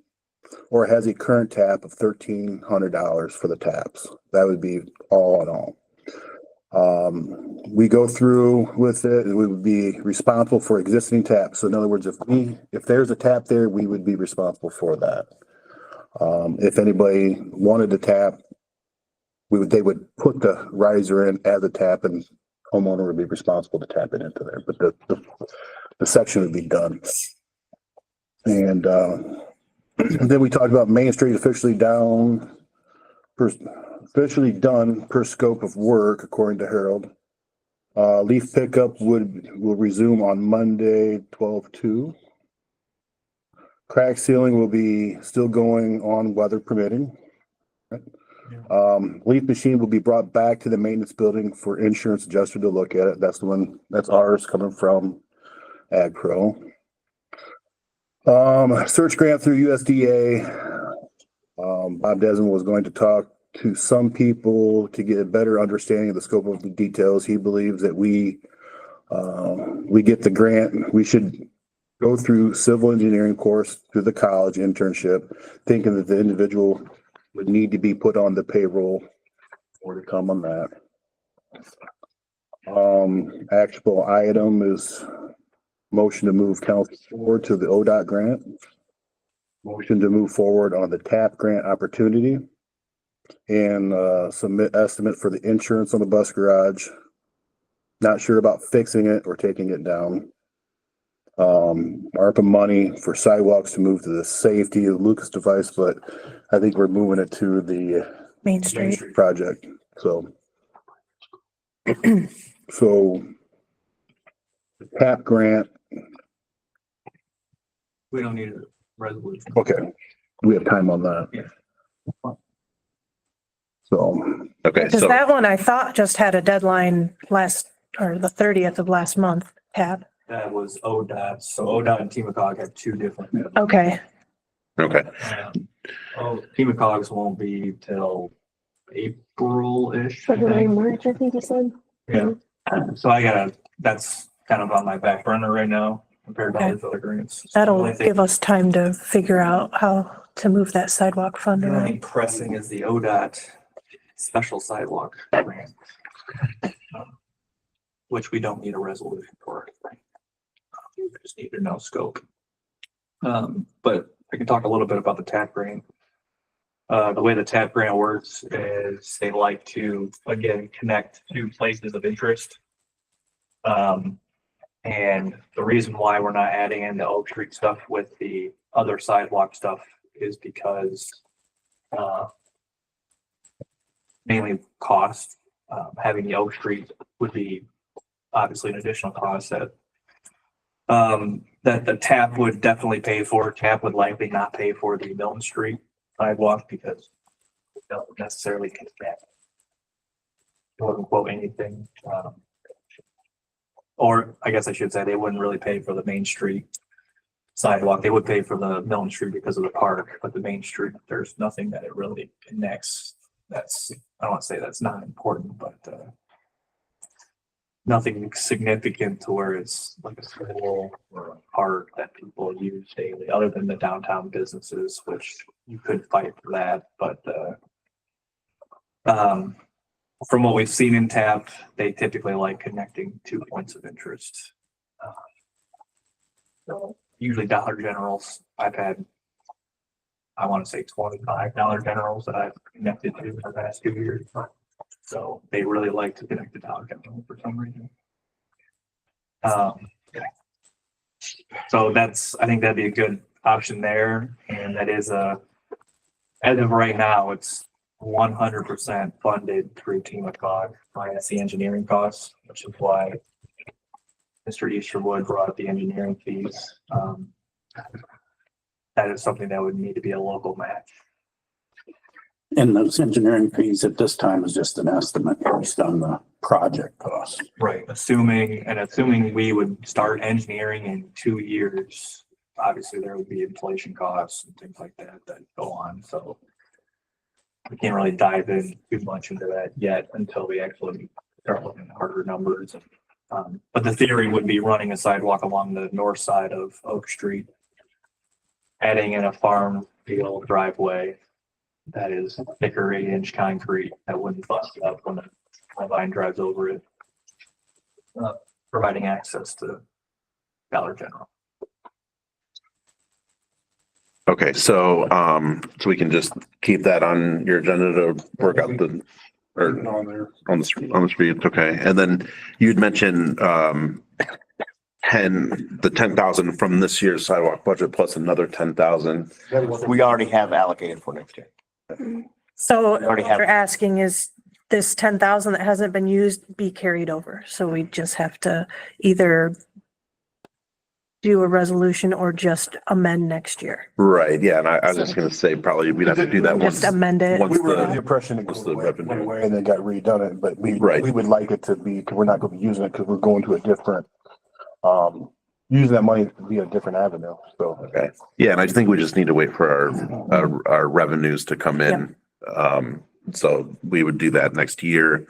or has a current tap of $1,300 for the taps. That would be all in all. We go through with it, and we would be responsible for existing taps. So in other words, if there's a tap there, we would be responsible for that. If anybody wanted to tap, they would put the riser in as a tap, and homeowner would be responsible to tap it into there, but the section would be done. And then we talked about Main Street officially done per scope of work, according to Harold. Leaf pickup will resume on Monday, 12/2. Crack sealing will be still going on, weather permitting. Leaf machine will be brought back to the maintenance building for insurance adjuster to look at it. That's ours coming from Ag Pro. Search grant through USDA. Bob Desmond was going to talk to some people to get a better understanding of the scope of the details. He believes that we get the grant. We should go through civil engineering course through the college internship, thinking that the individual would need to be put on the payroll or to come on that. Actionable item is motion to move council forward to the ODOT grant. Motion to move forward on the TAP grant opportunity. And submit estimate for the insurance on the bus garage. Not sure about fixing it or taking it down. ARPA money for sidewalks to move to the safety of the Lucas device, but I think we're moving it to the Main Street. project. So the TAP grant. We don't need a resolution. Okay, we have time on that. Yeah. So Okay, Because so that one I thought just had a deadline the 30th of last month, Tab. That was ODOT. So ODOT and Timacog have two different. Okay, okay, Timacog's won't be till April-ish. I February, think. March, I think you said. Yeah. So that's kind of on my back burner right now compared to all these other grants. that'll Only thing give us time to figure out how to move that sidewalk fund really around. pressing is the ODOT special sidewalk grant, which we don't need a resolution for. We just need to know scope. But I can talk a little bit about the TAP grant. The way the TAP grant works is they like to, again, connect two places of interest. And the reason why we're not adding in the Oak Street stuff with the other sidewalk stuff is because mainly cost. Having the Oak Street would be obviously an additional cost that the TAP would definitely pay for. TAP would likely not pay for the Milton Street sidewalk because they don't necessarily connect, quote unquote, anything. Or I guess I should say they wouldn't really pay for the Main Street sidewalk. They would pay for the Milne Street because of the park, but the main street, there's nothing that it really connects. That's, I don't want to say that's not important, but nothing significant to where it's like a school or a park that people use daily, other than the downtown businesses, which you could fight for that, but from what we've seen in TAP, they typically like connecting 2 points of interest. So usually Dollar Generals, I've had, I want to say $25 Generals that I've connected to for the past 2 years. So they really like to connect to Dollar General for some reason. So that's, I think that'd be a good option there. And that is as of right now, it's 100% funded through Team of God minus the engineering costs, which is why Mr. Easterwood brought up the engineering fees. That is something that would need to be a local match. And those engineering fees at this time is just an estimate based on the project cost. Right. Assuming we would start engineering in 2 years, obviously there would be inflation costs and things like that that go on. So we can't really dive in too much into that yet until we actually start looking at harder numbers. But the theory would be running a sidewalk along the north side of Oak Street, adding in a farm field driveway that is thicker 8-inch concrete that wouldn't bust up when the combine drives over it, providing access to Dollar General. Okay, so we can just keep that on your agenda to work out the, or On there. on the street, okay. And then you'd mentioned the 10,000 from this year's sidewalk budget plus another 10,000. We already have allocated for next year. So what Already have- we're asking is this 10,000 that hasn't been used be carried over. So we just have to either do a resolution or just amend next year. Right, yeah, and I was just gonna say, probably we'd have to do that once. Just amend it. once We were under the the- impression it what's goes the away, revenue? went away and then got redone it, but Right. we would like it to be, because we're not gonna be using it because we're going to a different, using that money to be a different avenue, so. Okay, yeah, and I think we just need to wait for our revenues to come in. So we would do that next year.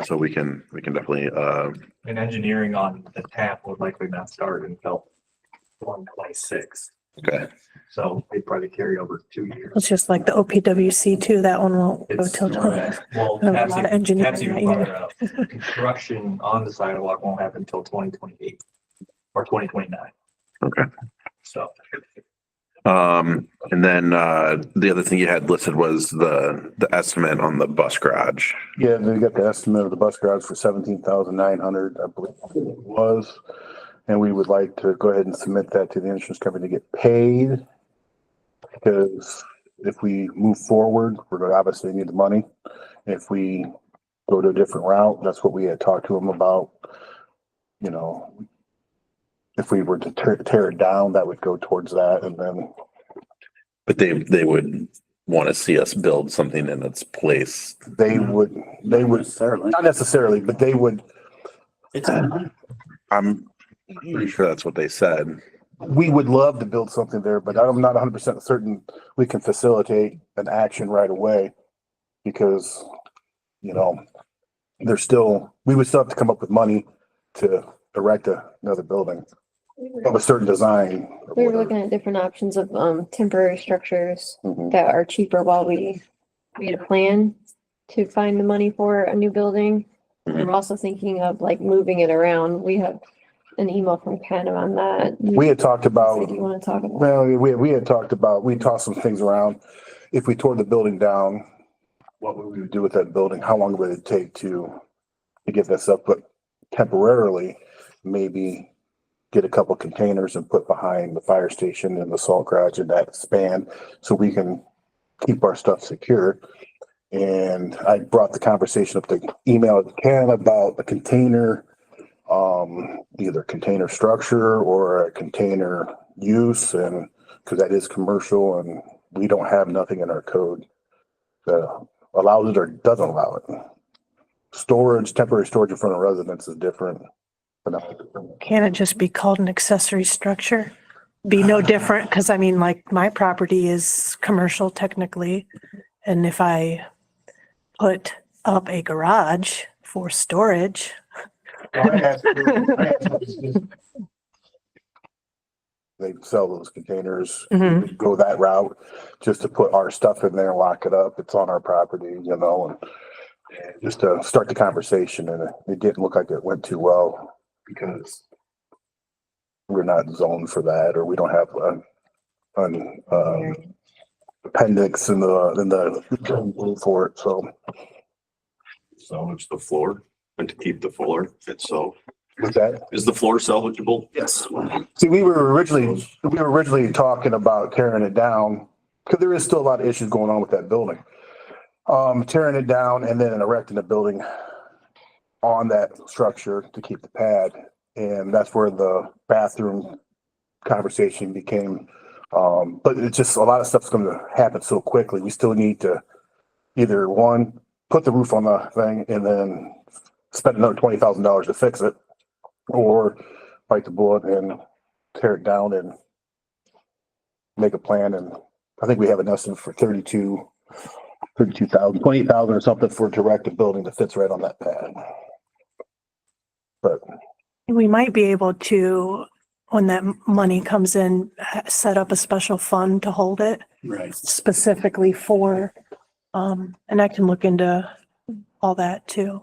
So we can definitely, And engineering on the TAP would likely not start until 2026. okay, So they'd probably carry over 2 years. It's just like the OPWC too. That one won't go It's till. well, A lot of engineering Pepsi that brought year. it up. Construction on the sidewalk won't happen until 2028 or 2029. okay. So And then the other thing you had listed was the estimate on the bus garage. Yeah, they got the estimate of the bus garage for 17,900, I believe it was. And we would like to go ahead and submit that to the insurance company to get paid. Because if we move forward, we're gonna obviously need the money. If we go to a different route, that's what we had talked to them about. You know, if we were to tear it down, that would go towards that, and then But they would want to see us build something in its place. they would, Necessarily. not necessarily, but they would, It's, I'm pretty sure that's what they said. we would love to build something there, but I'm not 100% certain we can facilitate an action right away. Because, you know, there's still, we would still have to come up with money to erect another building of a certain design. or We were whatever. looking at different options of temporary structures Mhm. that are cheaper while we made a plan to find the money for a new building. We're also thinking of like moving it around. We have an email from Ken on that. We had talked about, Do you want to talk about? well, we had talked about, we tossed some things around. If we tore the building down, what would we do with that building? How long would it take to get this up? But temporarily, maybe get a couple containers and put behind the fire station and the salt garage and that span so we can keep our stuff secure. And I brought the conversation up to email to Ken about a container, either container structure or a container use, and because that is commercial and we don't have nothing in our code that allows it or doesn't allow it. Storage, temporary storage in front of residence is different. But not- Can it just be called an accessory structure? be no different, because I mean, like, my property is commercial technically. And if I put up a garage for storage, They sell those containers, Mhm. go that route, just to put our stuff in there, lock it up. It's on our property, and just to start the conversation. And it didn't look like it went too well because we're not zoned for that, or we don't have an appendix in the for it. So Salvage the floor and to keep the floor itself. with that, Is the floor salvageable? yes. See, we were originally talking about tearing it down because there is still a lot of issues going on with that building. Tearing it down and then erecting a building on that structure to keep the pad. And that's where the bathroom conversation became. But it's just a lot of stuff's going to happen so quickly. We still need to either one, put the roof on the thing and then spend another $20,000 to fix it, or bite the bullet and tear it down and make a plan. And I think we have an estimate for 32,000, 28,000 or something for to erect a building that fits right on that pad. But we might be able to, when that money comes in, set up a special fund to hold it Right. specifically for, and I can look into all that too.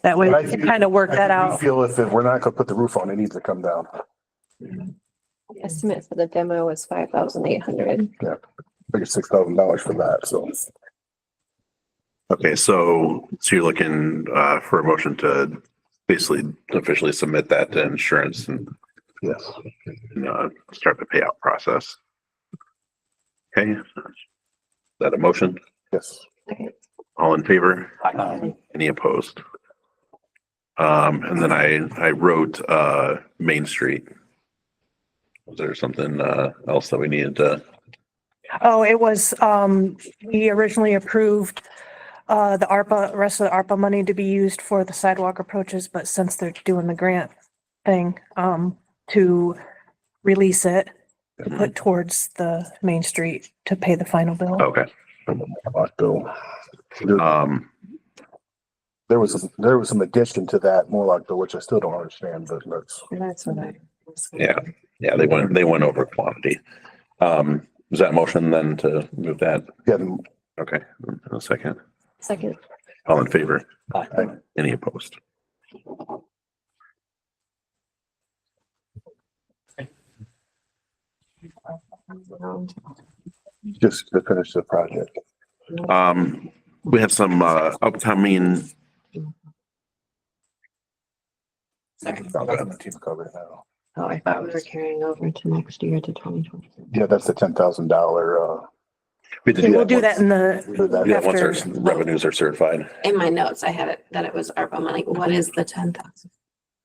That way we can kind of work that I out. feel if we're not gonna put the roof on, it needs to come down. The estimate for the demo was 5,800. Figure $6,000 for that, so. Okay, so you're looking for a motion to basically officially submit that to insurance and Yes. start the payout process. Okay, is that a motion? Yes. All in favor? Aye. Any opposed? And then I wrote Main Street. Was there something else that we needed to? Oh, it was, we originally approved the rest of the ARPA money to be used for the sidewalk approaches, but since they're doing the grant thing, to release it, to put towards the Main Street to pay the final bill. Okay. Bill. There was some addition to that Morlock bill, which I still don't understand, but That's what I. Yeah, they went over quantity. Is that a motion then to move that? yeah, Okay, a second. Second. All in favor? Aye. Any opposed? just to finish the project. We have some upcoming. Team cover now. Oh, I thought we were carrying over to next year to 2020. Yeah, that's the $10,000. We had to Okay, we'll do once- that in do that once our after. revenues are certified. In my notes, I had it that it was ARPA money. What is the 10,000?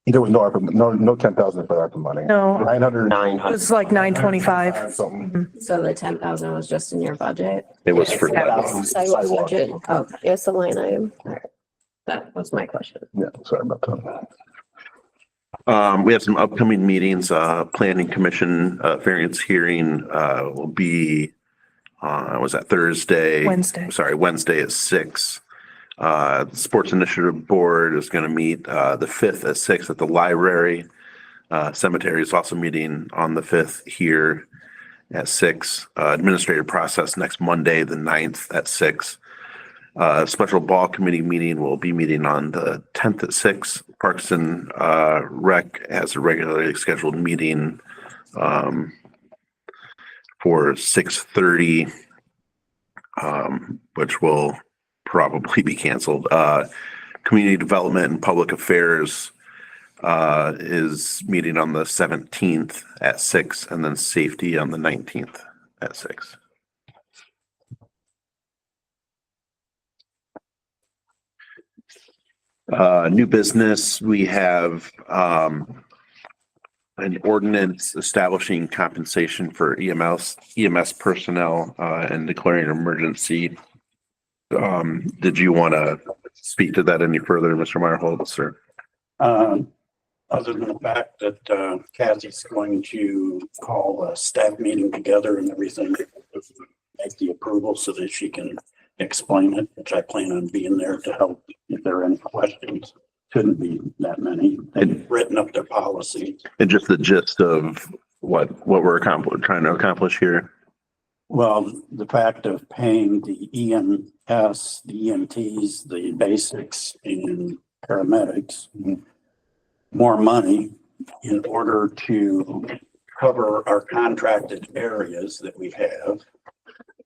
There was no ARPA, no 10,000 for ARPA money. No, 900. it 900. was like 925. Something. So the 10,000 was just in your budget? It was for, Sidewalk budget. Oh, Yes, the line item. that was my question. Yeah, sorry about that. we have some upcoming meetings, planning commission, variance hearing, will be, was that Thursday? Wednesday. Sorry, Wednesday at 6. The Sports Initiative Board is going to meet, the 5th at 6 at the library. Cemetery is also meeting on the 5th here at 6. Administrative process next Monday, the 9th at 6. Special ball committee meeting will be meeting on the 10th at 6. Parks and Rec has a regularly scheduled meeting for 6:30, which will probably be canceled. Community Development and Public Affairs is meeting on the 17th at 6, and then Safety on the 19th at 6. New business, we have an ordinance establishing compensation for EMS personnel and declaring an emergency. Did you want to speak to that any further, Mr. Meyerholz, or? other than the fact that Kathy's going to call a staff meeting together and everything, make the approval so that she can explain it, which I plan on being there to help if there are any questions. Couldn't be that many. They've written up their policy. And just the gist of what we're trying to accomplish here. Well, the fact of paying the EMS, the EMTs, the basics and paramedics more money in order to cover our contracted areas that we have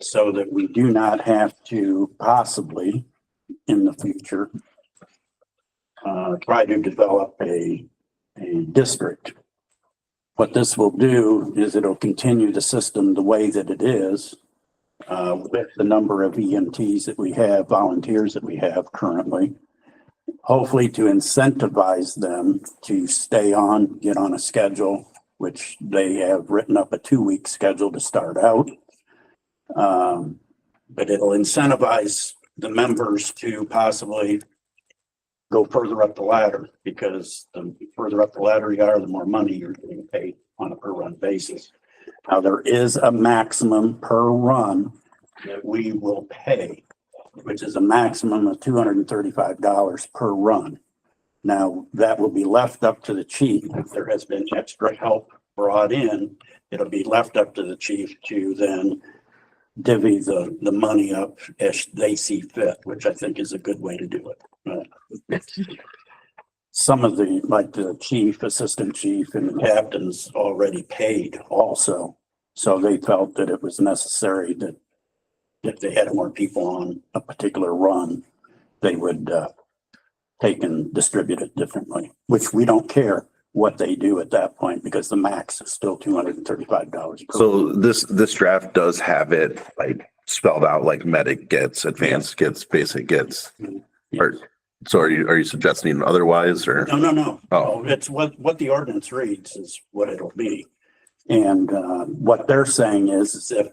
so that we do not have to possibly in the future try to develop a district. What this will do is it'll continue the system the way that it is with the number of EMTs that we have, volunteers that we have currently. Hopefully to incentivize them to stay on, get on a schedule, which they have written up a 2-week schedule to start out. But it'll incentivize the members to possibly go further up the ladder, because the further up the ladder you are, the more money you're getting paid on a per run basis. Now, there is a maximum per run that we will pay, which is a maximum of $235 per run. Now, that will be left up to the chief. If there has been extra help brought in, it'll be left up to the chief to then divvy the money up as they see fit, which I think is a good way to do it. Some of the, like the chief, assistant chief, and the captains already paid also. So they felt that it was necessary that if they had more people on a particular run, they would take and distribute it differently, which we don't care what they do at that point because the max is still $235. So this draft does have it like spelled out like medic gets, advanced gets, basic gets. So are you suggesting otherwise or? No. Oh. It's what the ordinance reads is what it'll be. And what they're saying is if,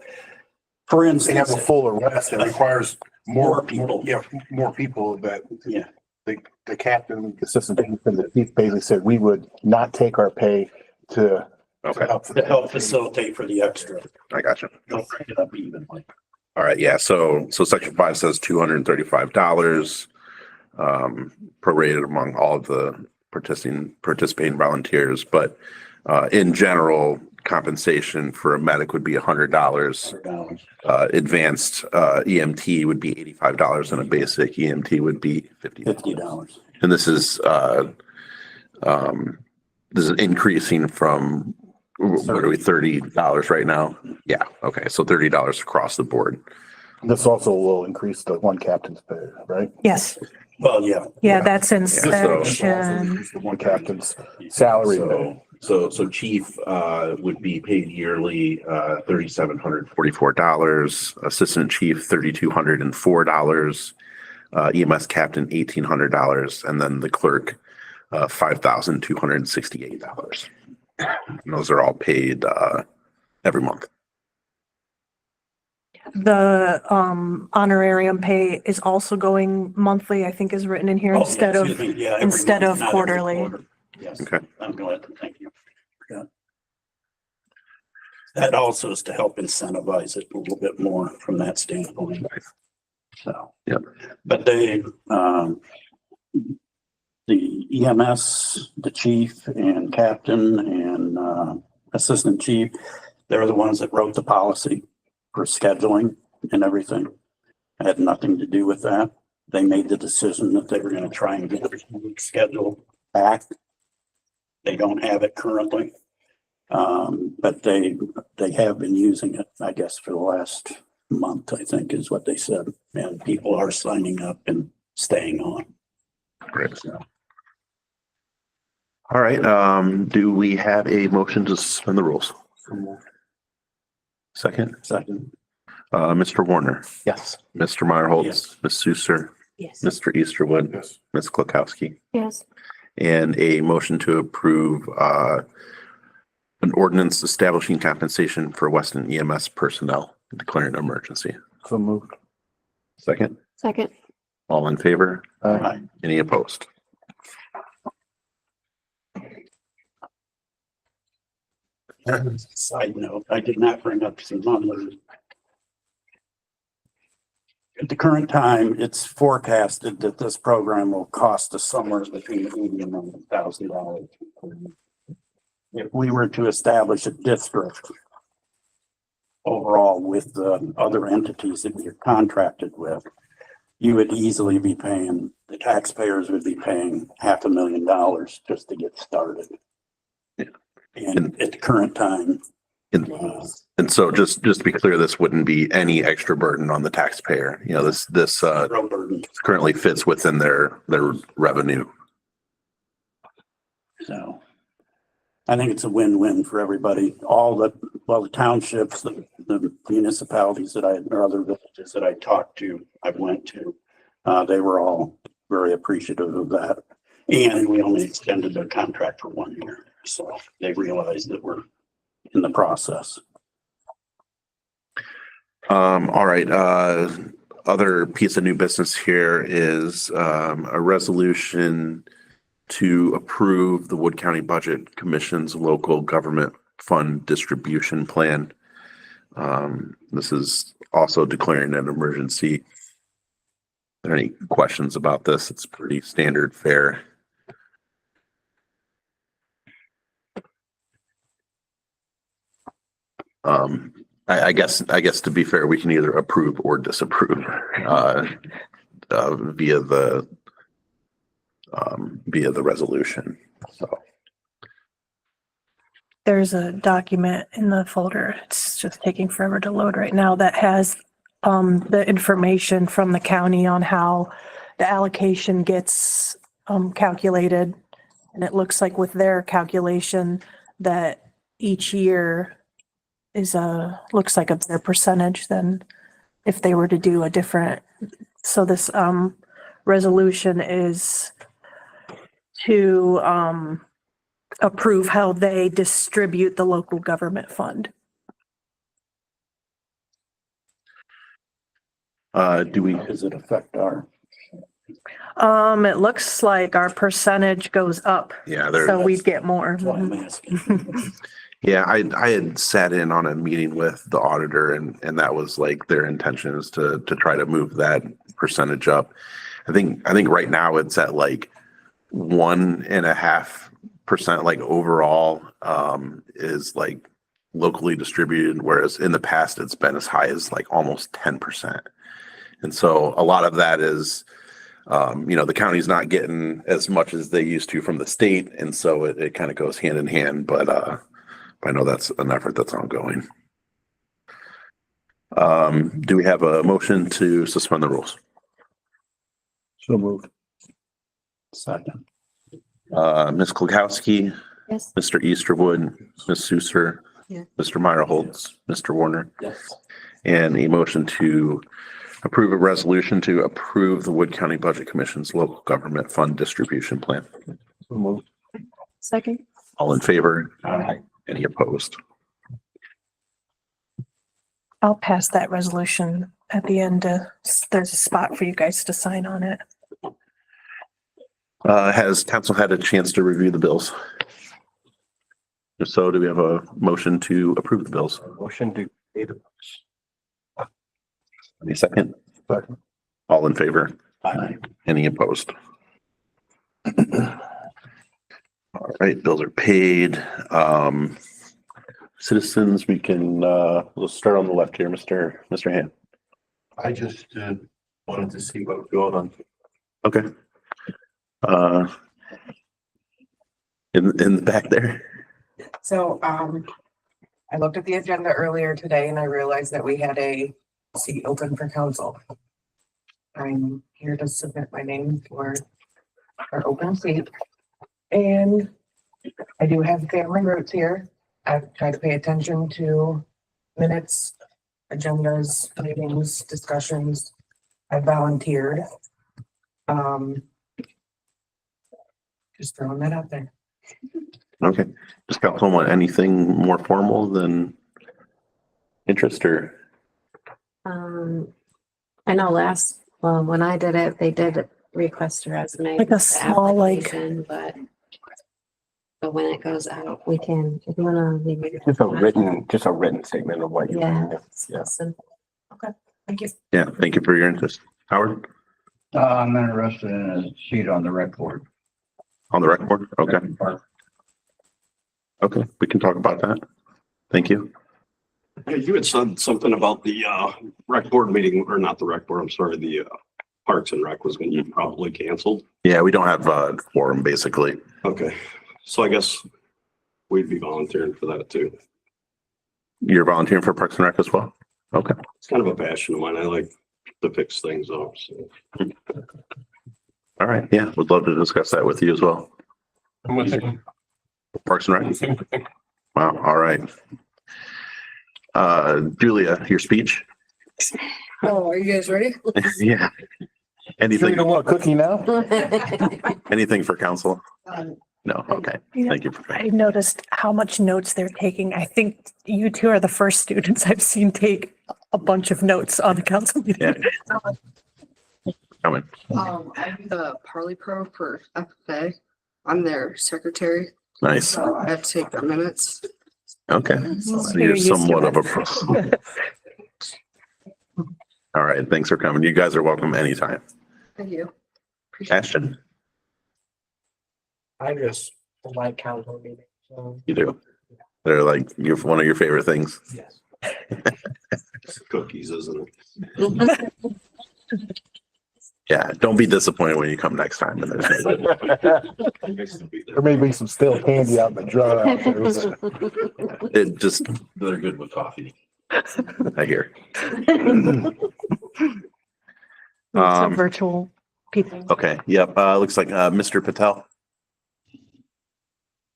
for They have instance, a full arrest. It requires more people. more people that Yeah. the captain, the assistant chief, and the chief basically said we would not take our pay to Okay, to help facilitate for the extra. I got you. Don't break it up evenly. All right, yeah, so section 5 says $235, prorated among all of the participating volunteers, but in general, compensation for a medic would be $100. Advanced EMT would be $85 and a basic EMT would be $50. And this is increasing from, what are we, $30 right now? Yeah, okay, so $30 across the board. This also will increase the one captain's pay, right? Yes, Well, yeah. yeah, that's in So- section. Increase the one captain's salary pay. So chief would be paid yearly $3,744, assistant chief $3,204, EMS captain $1,800, and then the clerk $5,268. And those are all paid every month. The honorarium pay is also going monthly, I think is written in here instead of, Every instead month, of not every quarterly. quarter. Yes. Okay. I'm glad to thank you. Yeah. That also is to help incentivize it a little bit more from that standpoint. So. Yep. But they, the EMS, the chief and captain and assistant chief, they're the ones that wrote the policy for scheduling and everything. I had nothing to do with that. They made the decision that they were going to try and get their schedule back. They don't have it currently. But they have been using it, I guess, for the last month, I think is what they said. And people are signing up and staying on. Great. So, All right, do we have a motion to suspend the rules? Second, Mr. Warner, Yes. Mr. Meyerholtz, Yes. Ms. Susser, Yes. Mr. Easterwood, Yes. Ms. Klukowski, Yes. and a motion to approve an ordinance establishing compensation for Weston EMS personnel, declaring an emergency. So moved. Second, Second. all in favor? Aye. Any opposed? Side note, I did not bring up some numbers. At the current time, it's forecasted that this program will cost us somewhere between $80,000 and $100,000. If we were to establish a district overall with the other entities that we're contracted with, you would easily be paying, the taxpayers would be paying $500,000 just to get started. Yeah. And at the current time, And so just to be clear, this wouldn't be any extra burden on the taxpayer. You know, this zero burden. currently fits within their revenue. So I think it's a win-win for everybody. All the townships, the municipalities that or other villages that I talked to, I went to, they were all very appreciative of that. And we only extended their contract for 1 year. So they realized that we're in the process. All right. Other piece of new business here is a resolution to approve the Wood County Budget Commission's local government fund distribution plan. This is also declaring an emergency. Are there any questions about this? It's pretty standard fare. I guess to be fair, we can either approve or disapprove via the resolution. So There's a document in the folder. It's just taking forever to load right now that has the information from the county on how the allocation gets calculated. And it looks like with their calculation that each year is looks like a better percentage than if they were to do a different. So this resolution is to approve how they distribute the local government fund. Does it affect our? It looks like our percentage goes up, yeah, so we'd get more. That's why I'm asking. Yeah, I had sat in on a meeting with the auditor and that was like their intention is to try to move that percentage up. I think right now it's at like 1.5%, like overall, is like locally distributed, whereas in the past it's been as high as like almost 10%. And so a lot of that is, the county's not getting as much as they used to from the state. And so it kind of goes hand in hand, but I know that's an effort that's ongoing. Do we have a motion to suspend the rules? So moved. Second. Ms. Klukowski, Yes. Mr. Easterwood, Ms. Susser, Yeah. Mr. Meyerholtz, Mr. Warner, Yes. and a motion to approve a resolution to approve the Wood County Budget Commission's local government fund distribution plan. So moved. Second. All in favor? Aye. Any opposed? I'll pass that resolution at the end. There's a spot for you guys to sign on it. Has council had a chance to review the bills? If so, do we have a motion to approve the bills? Motion to pay the Any second? Second. All in favor? Aye. Any opposed? All right, bills are paid. Citizens, we can, we'll start on the left here, Mr. Han. I just wanted to see what was going on. Okay. In the back there. So, I looked at the agenda earlier today and I realized that we had a seat open for council. I'm here to submit my name for our open seat. And I do have family roots here. I've tried to pay attention to minutes, agendas, meetings, discussions. I volunteered. Just throwing that out there. Okay. Does council want anything more formal than interest or? I know when I did it, they did request a resume. Like a small, like- application, But But when it goes out, we can, if you wanna leave it. Just a written statement of what you. Yeah. Yeah. Simple. Thank you. Yeah, thank you for your interest. Howard, I'm interested in a seat on the rec board. on the rec board? Okay, okay, we can talk about that. Thank you. Yeah, you had said something about the rec board meeting, or not the rec board, I'm sorry, the Parks and Rec was going to be probably canceled. Yeah, we don't have a quorum, basically. Okay, so I guess we'd be volunteering for that too. You're volunteering for Parks and Rec as well? Okay. It's kind of a passion of mine. I like to fix things up, so. All right, yeah, would love to discuss that with you as well. I'm with you. Parks and Rec? Wow, all right. Julia, your speech? Oh, are you guys ready? Yeah. Sure you Anything, don't want a cookie now? anything for council? No, okay, thank you. I noticed how much notes they're taking. I think you two are the first students I've seen take a bunch of notes on the council meeting. Yeah. Coming. I'm the Parley Pro for FFA. I'm their secretary. Nice, So I have to take their minutes. okay. So you're somewhat of a pro. All right, thanks for coming. You guys are welcome anytime. Thank you. Appreciate it. Ashton, I just like council meetings, so, you do. They're like, you're one of your favorite things. yes. Cookies, isn't it? Yeah, don't be disappointed when you come next time and there's no. There may be some stale candy out in the jar out there. But It just, they're good with coffee. I hear. Some virtual people. Okay, yep, looks like, Mr. Patel.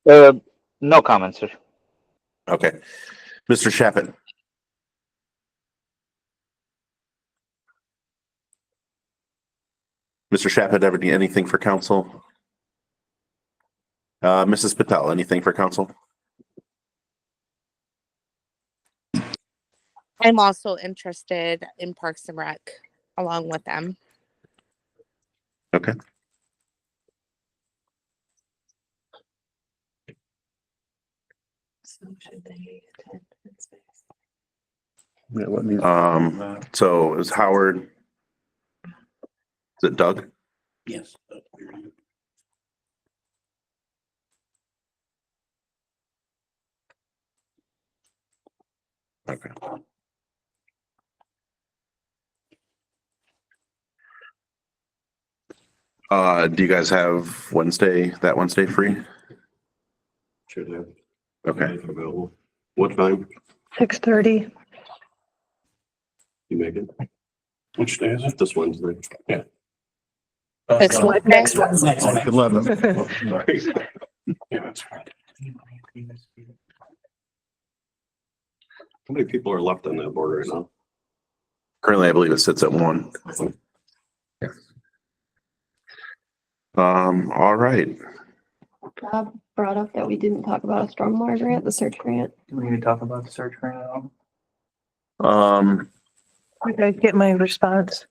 No comments, sir. Okay. Mr. Shappett. Mr. Shappett, ever do anything for council? Mrs. Patel, anything for council? I'm also interested in Parks and Rec along with them. Okay. So should they attend in space? yeah, let me, So is Howard? Is it Doug? Yes. Okay. Do you guys have that Wednesday free? Should have. Okay. Available. What time 6:30. you make it? Which day is it? This Wednesday. Yeah. Next one, next one. Next one. 11. Sorry. Yeah, that's right. How many people are left on that board right now? Currently, I believe it sits at 1. All right. Bob brought up that we didn't talk about a stormwater grant, the search grant. Do we need to talk about the search grant at all? Did I get my response?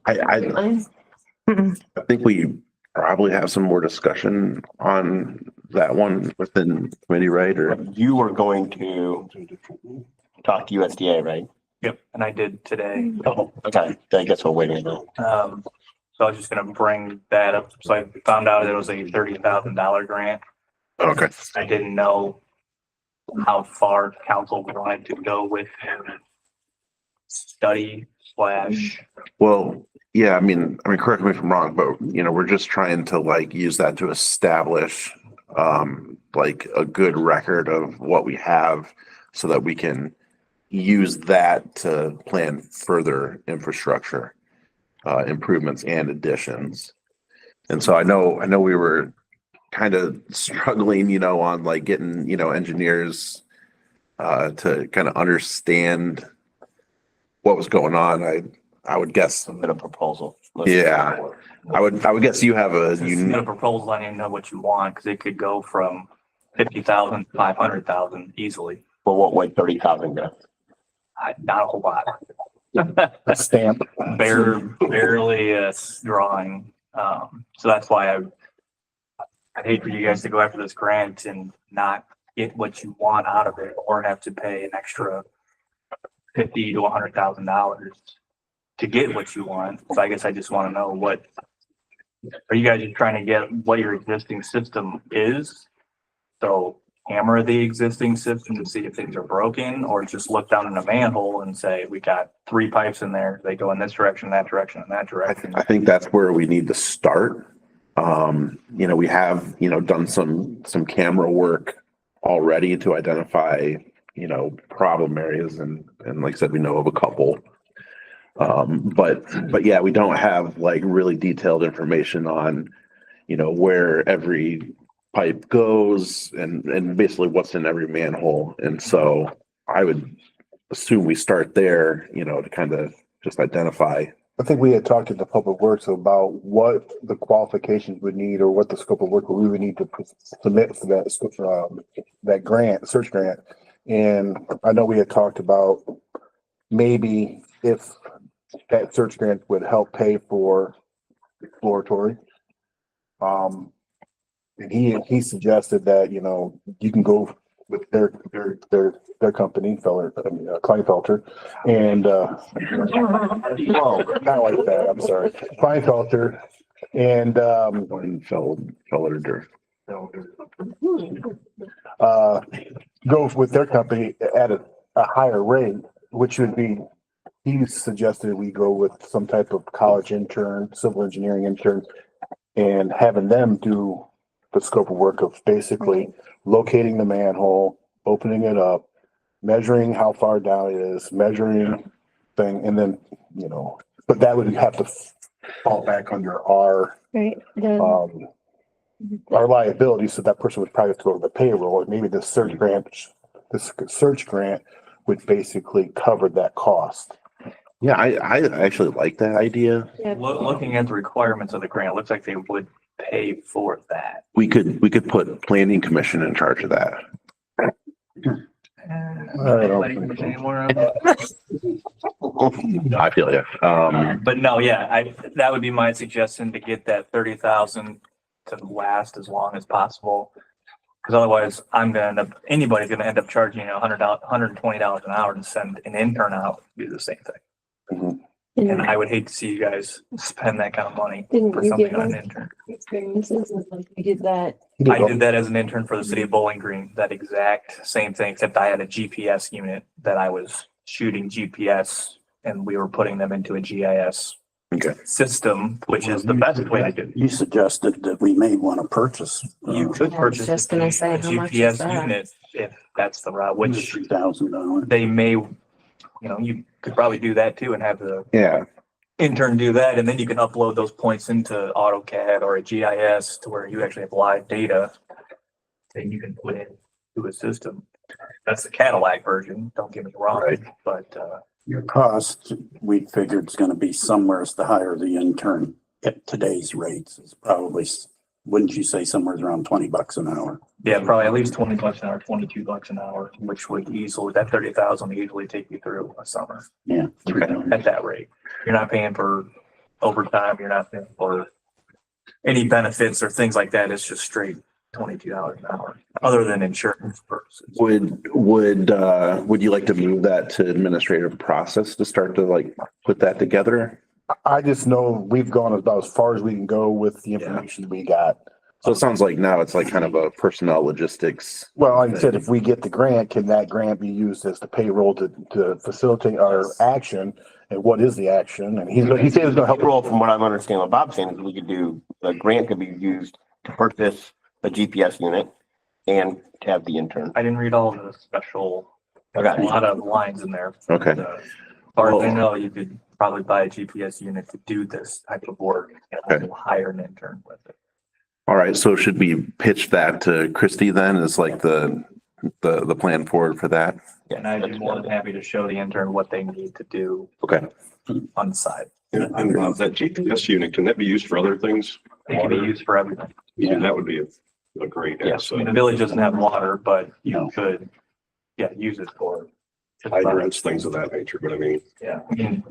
I think we probably have some more discussion on that one within committee, right? Or You were going to talk to USDA, right? Yep, and I did today. Oh, okay. I guess we're waiting on that. So I was just gonna bring that up. So I found out it was a $30,000 grant. okay. I didn't know how far council wanted to go with their study / Well, yeah, I mean, correct me if I'm wrong, but we're just trying to like use that to establish like a good record of what we have so that we can use that to plan further infrastructure improvements and additions. And so I know we were kind of struggling, on like getting, engineers to kind of understand what was going on. I would guess. A bit of proposal. Yeah. I would guess you have a a proposal. I didn't know what you want because it could go from 50,000 to 500,000 easily. Well, what would 30,000 go? Not a whole lot. A stamp. Barely drawing. So that's why I'd hate for you guys to go after this grant and not get what you want out of it, or have to pay an extra $50,000 to $100,000 to get what you want. So I guess I just want to know, what are you guys just trying to get what your existing system is? So hammer the existing system to see if things are broken, or just look down in a manhole and say, we got 3 pipes in there. They go in this direction, that direction, and that direction. I think that's where we need to start. We have, done some camera work already to identify, problem areas, and like I said, we know of a couple. But yeah, we don't have like really detailed information on, where every pipe goes and basically what's in every manhole. And so I would assume we start there, to kind of just identify. I think we had talked to the Public Works about what the qualifications would need, or what the scope of work we would need to submit for that grant, search grant. And I know we had talked about maybe if that search grant would help pay for exploratory. And he suggested that, you can go with their company, Kleinfelter, and whoa, not like that. I'm sorry, Kleinfelter, and go with their company at a higher rate, which would be. He suggested we go with some type of college intern, civil engineering intern, and having them do the scope of work of basically locating the manhole, opening it up, measuring how far down it is, measuring thing, and then, but that would have to fall back under our our liability. So that person would probably have to go to the payroll, or maybe the search grant would basically cover that cost. Yeah, I actually like that idea. Looking at the requirements of the grant, it looks like they would pay for that. We could put planning commission in charge of that. I feel you. But no, yeah, that would be my suggestion, to get that 30,000 to last as long as possible. Because otherwise, anybody's gonna end up charging $120 an hour to send an intern out to do the same thing. Mhm. And I would hate to see you guys spend that kind of money Didn't for you something give on an them intern. experiences? Like you did that. I did that as an intern for the city of Bowling Green, that exact same thing, except I had a GPS unit that I was shooting GPS, and we were putting them into a GIS system, which is the best way to do it. You suggested that we may want to purchase. You could I was purchase just a gonna say, how much is GPS that? unit if that's the route, which $3,000. they may, you could probably do that too, and have the Yeah. intern do that, and then you can upload those points into AutoCAD or a GIS to where you actually have live data that you can put into a system. That's the Cadillac version, don't get me wrong, Right. but Your cost, we figured, is going to be somewhere as the higher the intern at today's rates is probably, wouldn't you say somewhere around $20 an hour? yeah, probably at least $20 an hour, $22 an hour, which would easily, that 30,000 would easily take you through a summer Yeah. at that rate. You're not paying for overtime, you're not paying for any benefits or things like that. It's just straight $22 an hour, other than insurance purposes. Would you like to move that to administrative process to start to like put that together? I just know we've gone about as far as we can go with the information we got. So it sounds like now it's like kind of a personnel logistics. Well, like I said, if we get the grant, can that grant be used as the payroll to facilitate our action? And what is the action? And he said it's gonna help. Payroll, from what I'm understanding, what Bob's saying is we could do, the grant could be used to purchase a GPS unit and to have the intern. I didn't read all of the special, Okay. a lot of lines in there. Okay. As far as I know, you could probably buy a GPS unit to do this type of work and also hire an intern with it. All right. So should we pitch that to Christy then as like the plan forward for that? And I'd be more than happy to show the intern what they need to do Okay. on the side. And that GPS unit, can that be used for other things? It can be used for everything. Yeah, that would be a great I asset. mean, the village doesn't have water, but you No. could, use it for. Hydrants, things of that nature, but I mean, Yeah, I mean,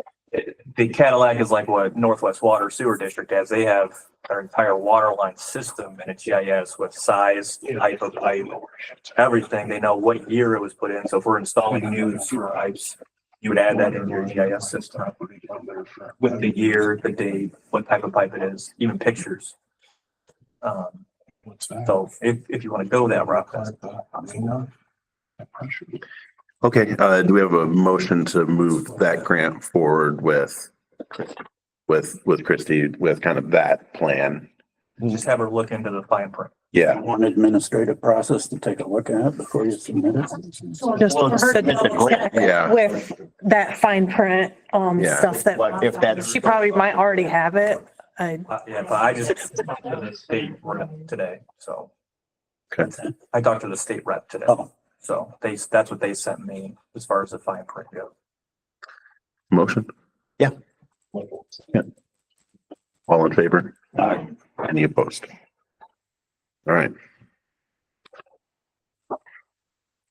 The Cadillac is like what Northwest Water Sewer District has. They have their entire water line system in a GIS with size, height of pipe, everything. They know what year it was put in. So if we're installing new sewer pipes, you would add that in your GIS system with the year, the date, what type of pipe it is, even pictures. So if you want to go that route, that's Okay, do we have a motion to move that grant forward with Christie, with kind of that plan? just have her look into the fine print. Yeah, One administrative process to take a look at before you submit it. Just Well, for her it's a grant. to Yeah. with that fine print, Yeah. stuff that But if that's, she probably might already have it. Yeah, but I just talked to the state rep today, so. Okay. I talked to the state rep today, Oh. so that's what they sent me as far as the fine print goes. motion? Yeah. Yeah. All in favor? Any opposed? All right.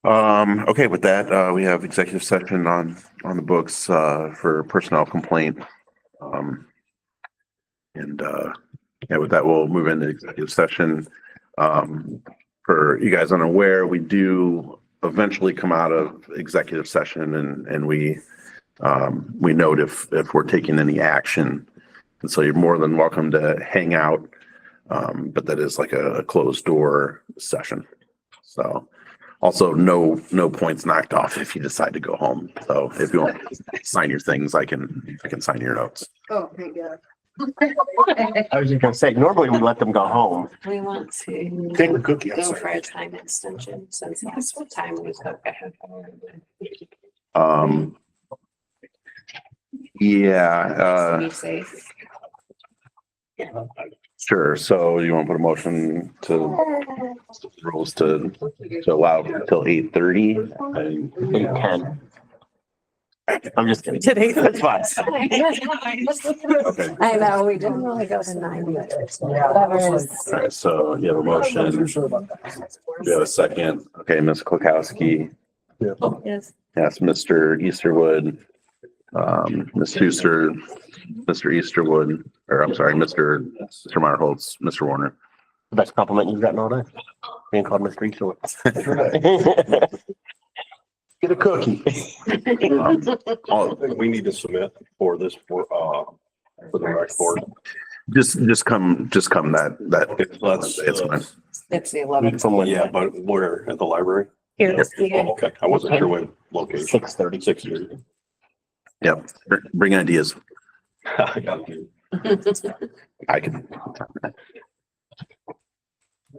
Okay, with that, we have executive session on the books, for personnel complaint. Yeah, with that, we'll move into executive session. For you guys unaware, we do eventually come out of executive session and we note if we're taking any action. And so you're more than welcome to hang out. But that is like a closed door session. So also no points knocked off if you decide to go home. So if you want to sign your things, I can sign your notes. Oh, thank God. I was just gonna say, normally we let them go home. We want to Take the cookie go outside. for a time extension since that's what time we took. Yeah, Be safe. sure. So you want to put a motion to rules to allow till 8:30? 8:10. I'm just kidding. Today. That's fine. Okay. I know, we didn't really go to 9 either. So Yeah. whatever is- All right, so you have a motion. You have a second. Okay, Ms. Klukowski. Yes. Yes, Mr. Easterwood. Ms. Schuster, Mr. Easterwood, or I'm sorry, Mr. Meyerholtz, Mr. Warner. The best compliment you've gotten all day. Being called Mr. Easterwood. Get a cookie. We need to submit for this for the rec board. Just come that Let's, it's fine. It's the 11th. From when? Yeah, but where, at the library? Here. Oh, okay, I wasn't sure what location. 6:30. 6:30. Yep, bring ideas. I got you. I can.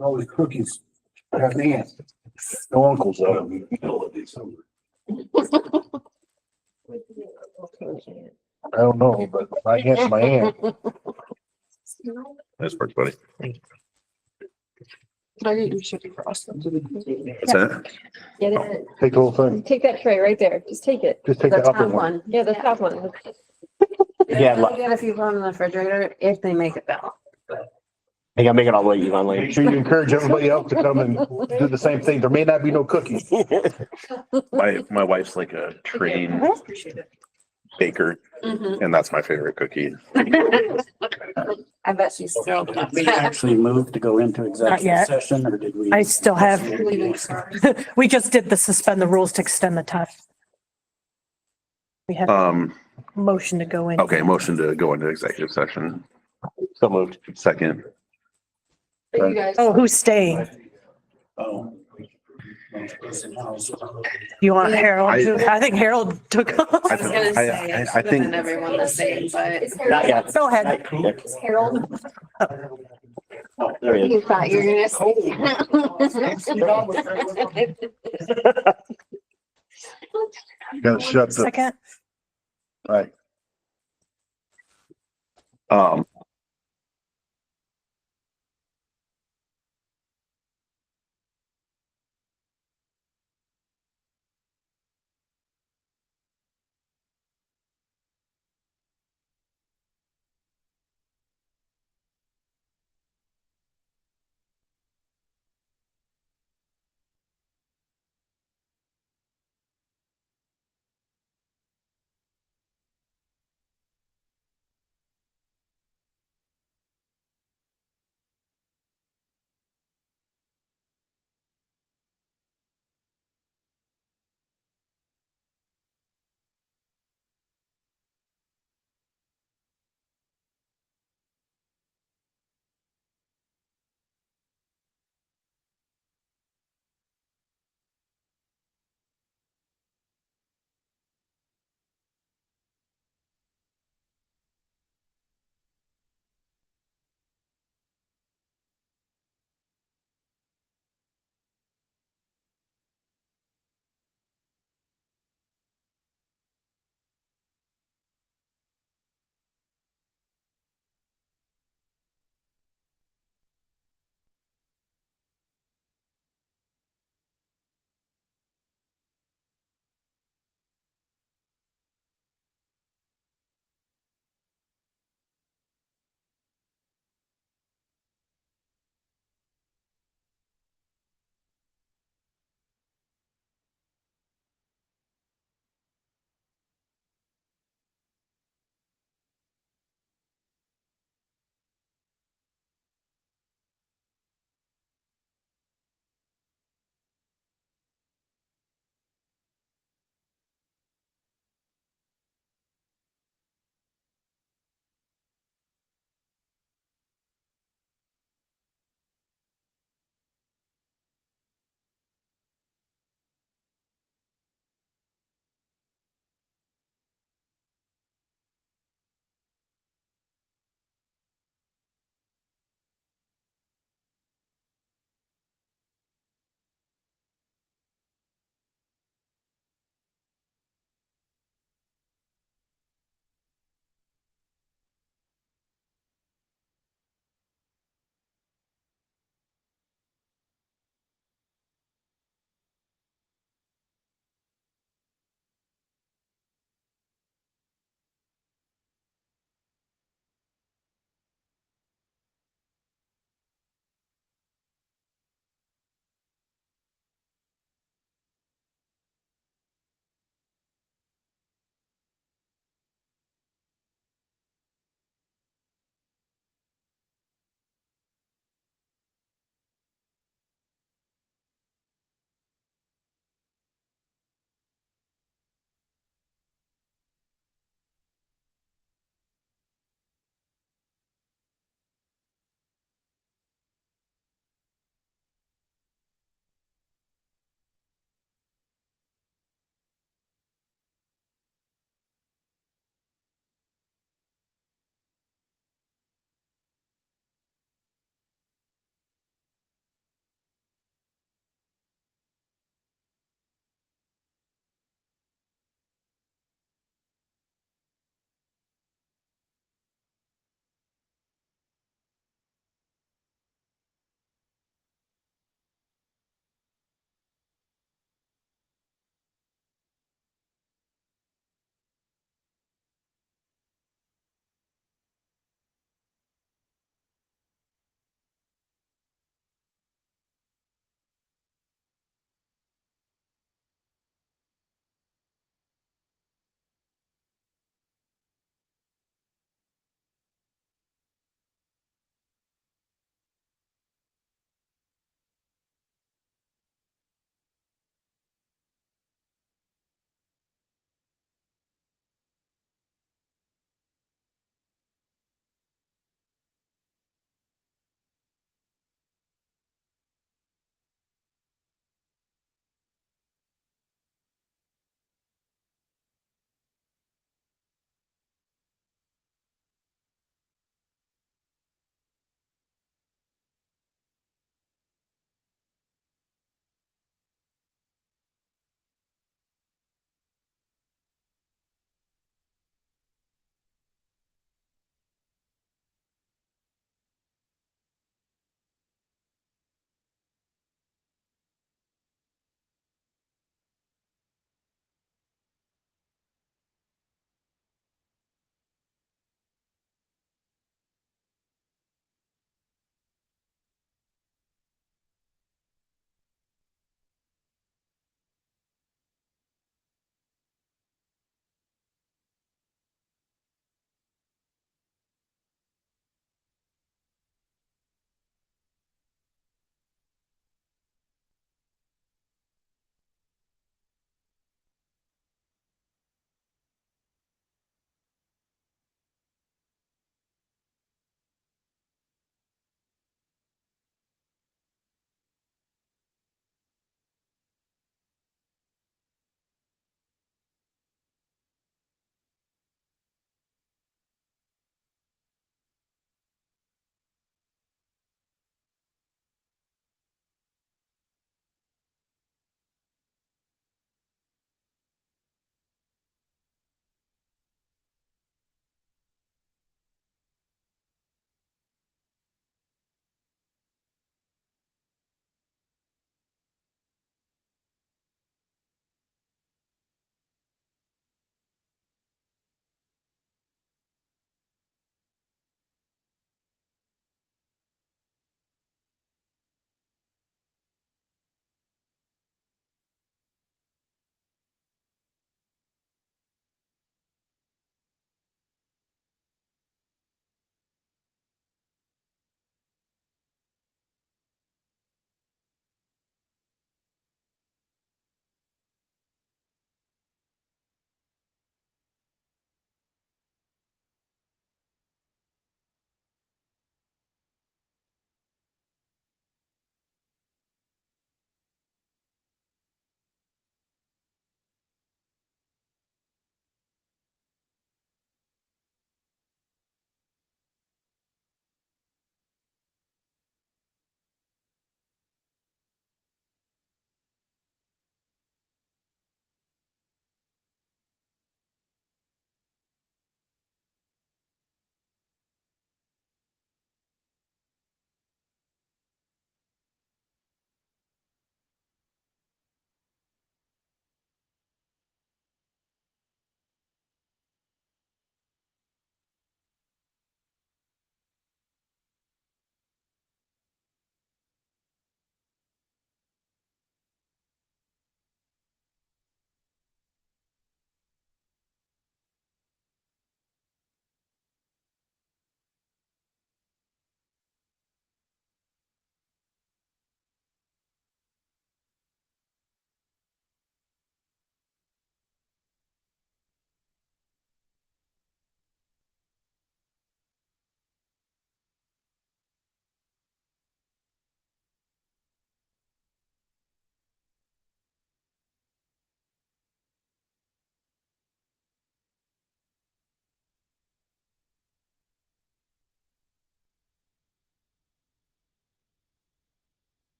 All the cookies. Got an aunt. No uncles though. Middle of December. I don't know, but my aunt's my aunt. Nice work, buddy. Can I get your shipping for us? What's that? Get it. Take the whole thing. Take that tray right there. Just take it. Just take The the upper top one. one. Yeah, the top one. Yeah, I'll get a few from the refrigerator if they make it out. I gotta make it all the way, Yvonne Make Lane. sure you encourage everybody else to come and do the same thing. There may not be no cookies. My wife's like a trained Appreciate it. baker, and that's my favorite cookie. I bet she's still. Did we actually move to go into executive yet. session or did we? I still have, Leaving, sorry. we just did the suspend the rules to extend the time. We had a motion to go in. Okay, motion to go into executive session. So moved. Second. You guys. Oh, who's staying? Oh. You want Harold? I think Harold took I off. I was gonna say, I it should have think been everyone the same, but Not yet. Go ahead. Harold. Oh, there he you is. thought you were gonna say. Gotta shut the, Second. right. um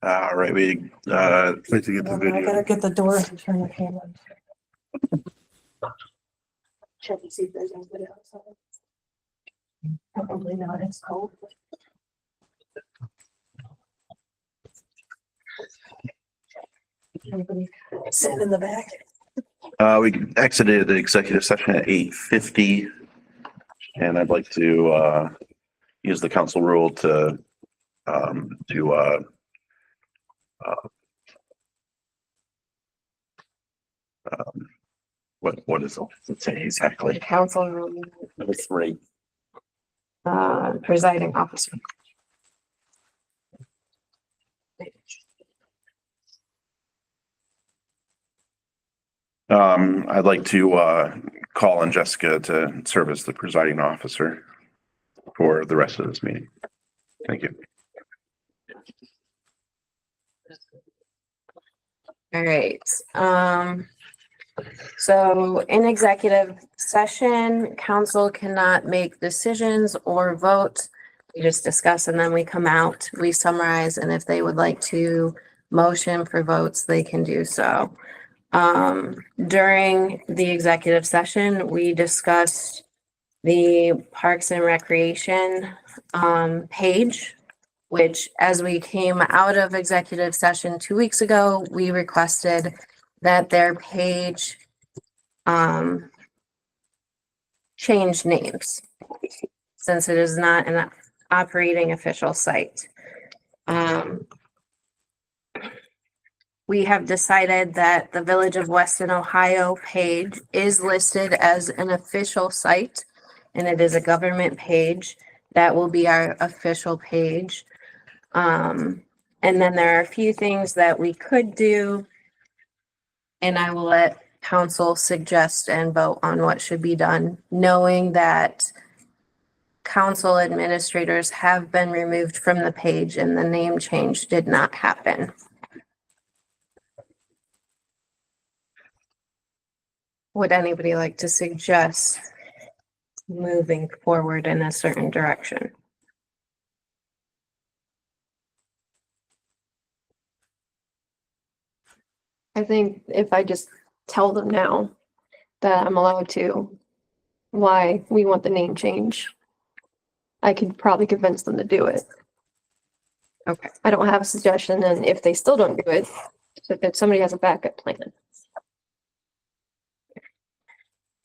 All right, we, Wait to get the I video. gotta get the door and turn the camera. Check and see if there's anybody outside. Probably not, it's cold. Everybody sitting in the back. we exited the executive session at 8:50. And I'd like to, use the council rule to, what is it say exactly? Council room, Number 3. presiding officer. I'd like to, call on Jessica to serve as the presiding officer for the rest of this meeting. Thank you. All right, so in executive session, council cannot make decisions or vote. We just discuss and then we come out, we summarize, and if they would like to motion for votes, they can do so. During the executive session, we discussed the Parks and Recreation page, which as we came out of executive session 2 weeks ago, we requested that their page change names since it is not an operating official site. We have decided that the Village of Weston, Ohio page is listed as an official site, and it is a government page. That will be our official page. And then there are a few things that we could do, and I will let council suggest and vote on what should be done, knowing that council administrators have been removed from the page and the name change did not happen. Would anybody like to suggest moving forward in a certain direction? I think if I just tell them now that I'm allowed to, why we want the name change, I could probably convince them to do it. Okay. I don't have a suggestion, and if they still don't do it, if somebody has a backup plan.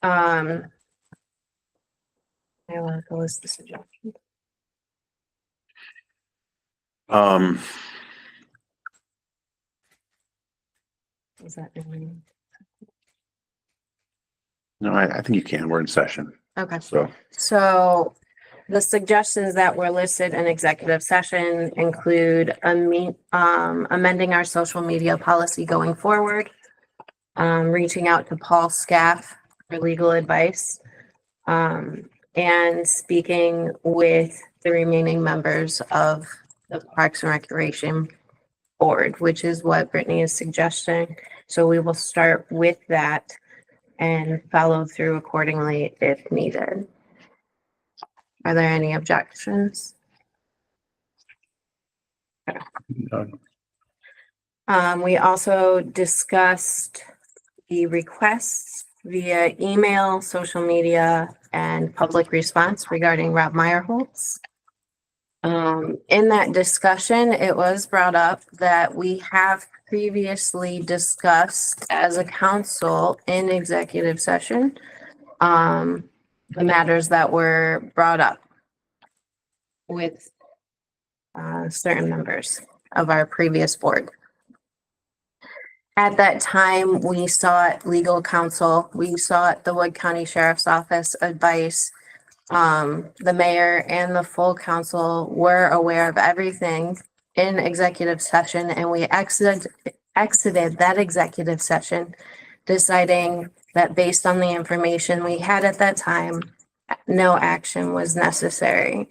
I want to list the suggestions. Is that No, I think you can. We're in session. okay? So, The suggestions that were listed in executive session include amending our social media policy going forward, reaching out to Paul Scaff for legal advice, and speaking with the remaining members of the Parks and Recreation Board, which is what Brittany is suggesting. So we will start with that and follow through accordingly if needed. Are there any objections? We also discussed the requests via email, social media, and public response regarding Rob Meyerholtz. In that discussion, it was brought up that we have previously discussed as a council in executive session, the matters that were brought up with certain members of our previous board. At that time, we sought legal counsel. We sought the Wood County Sheriff's Office advice. The mayor and the full council were aware of everything in executive session, and we exited that executive session, deciding that based on the information we had at that time, no action was necessary.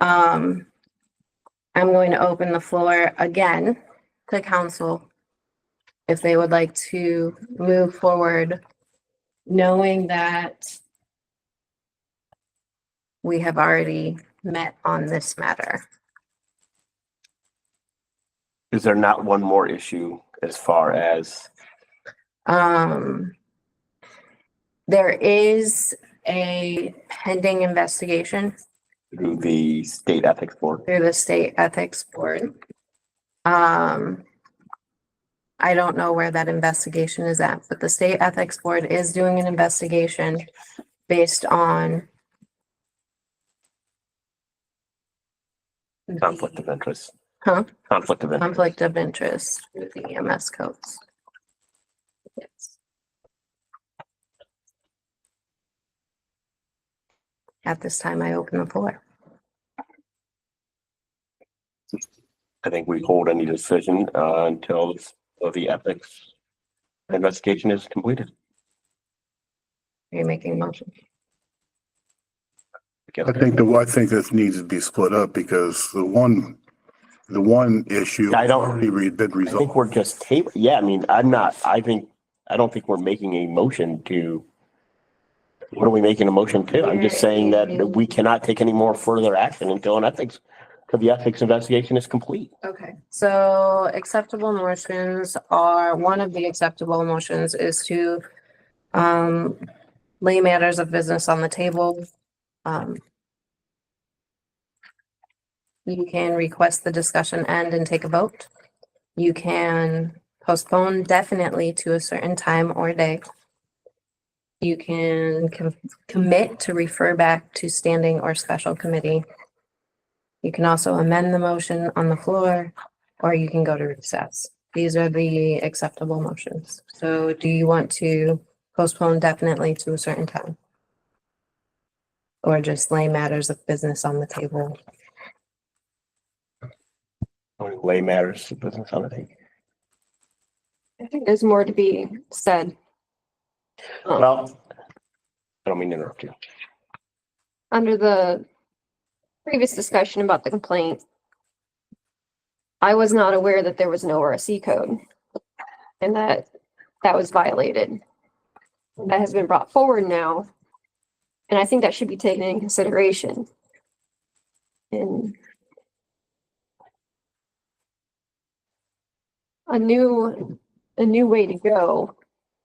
I'm going to open the floor again to council if they would like to move forward, knowing that we have already met on this matter. Is there not one more issue as far as, There is a pending investigation through the state ethics board? through the state ethics board. I don't know where that investigation is at, but the state ethics board is doing an investigation based on Conflict of interest. Huh? Conflict of interest. Conflict of interest with the EMS codes. Yes. At this time, I open the floor. I think we hold any decision until the ethics investigation is completed. Are you making a motion? I think this needs to be split up because the one issue. I don't- already been I resolved. think we're just I mean, I don't think we're making a motion to. What are we making a motion to? I'm just saying that we cannot take any more further action until the ethics investigation is complete. Okay, so acceptable motions are, one of the acceptable motions is to lay matters of business on the table. You can request the discussion end and take a vote. You can postpone definitely to a certain time or day. You can commit to refer back to standing or special committee. You can also amend the motion on the floor, or you can go to recess. These are the acceptable motions. So do you want to postpone definitely to a certain time? Or just lay matters of business on the table? Lay matters of business on the table. I think there's more to be said. Well, I don't mean to interrupt you. Under the previous discussion about the complaint, I was not aware that there was an ORC code and that was violated. That has been brought forward now, and I think that should be taken into consideration. And a new way to go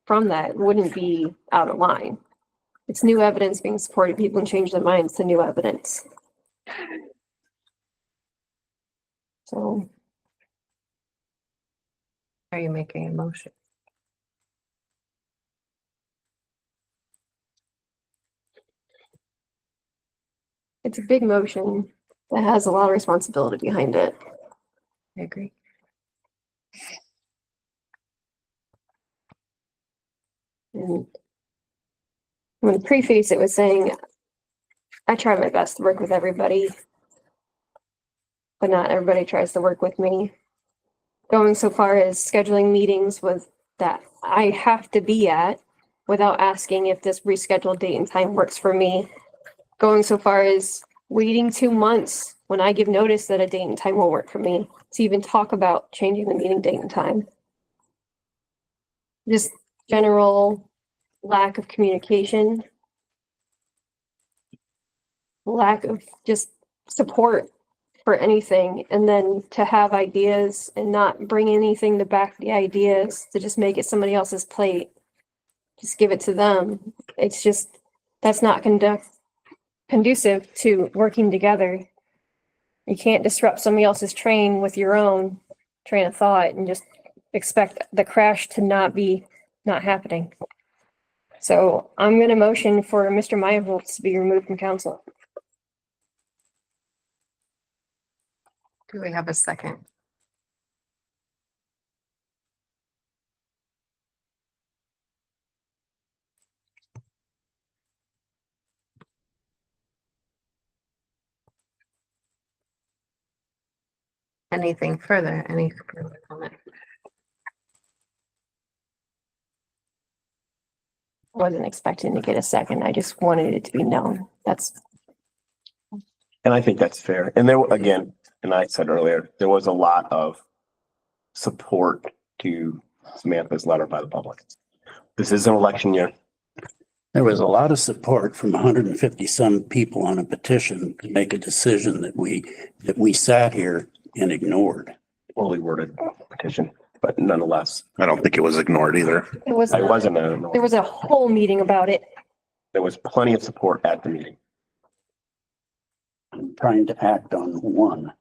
from that wouldn't be out of line. It's new evidence being supported. People can change their minds to new evidence. So, Are you making a motion? it's a big motion that has a lot of responsibility behind it. I agree. And when the preface, it was saying, I try my best to work with everybody, but not everybody tries to work with me. Going so far as scheduling meetings with that I have to be at without asking if this rescheduled date and time works for me. Going so far as waiting 2 months when I give notice that a date and time will work for me to even talk about changing the meeting date and time. Just general lack of communication, lack of just support for anything, and then to have ideas and not bring anything to back the ideas, to just make it somebody else's plate, just give it to them. It's just, that's not conducive to working together. You can't disrupt somebody else's train with your own train of thought and just expect the crash to not happening. So I'm going to motion for Mr. Meyerholtz to be removed from council. Do we have a second? Anything further? Any further comment? Wasn't expecting to get a second. I just wanted it to be known. And I think that's fair. And there, again, and I said earlier, there was a lot of support to Samantha's letter by the public. This is an election year. There was a lot of support from 150 some people on a petition to make a decision that we sat here and ignored. poorly worded petition, but nonetheless, I don't think it was ignored either. It was, I wasn't, there was a whole meeting about it. there was plenty of support at the meeting. I'm trying to act on one.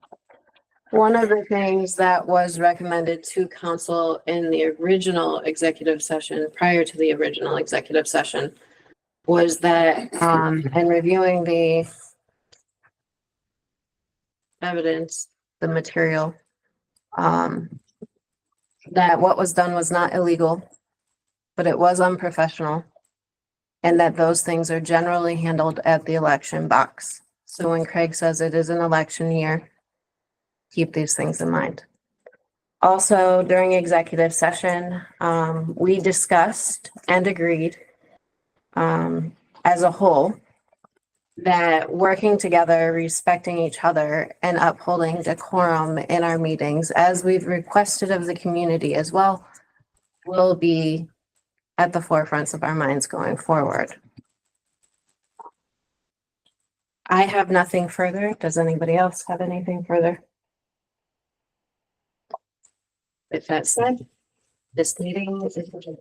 One of the things that was recommended to council in the original executive session, prior to the original executive session, was that, in reviewing the evidence, the material, that what was done was not illegal, but it was unprofessional. And that those things are generally handled at the election box. So when Craig says it is an election year, keep these things in mind. Also, during executive session, we discussed and agreed, as a whole, that working together, respecting each other, and upholding decorum in our meetings, as we've requested of the community as well, will be at the forefronts of our minds going forward. I have nothing further. Does anybody else have anything further? With that said, this meeting is adjourned.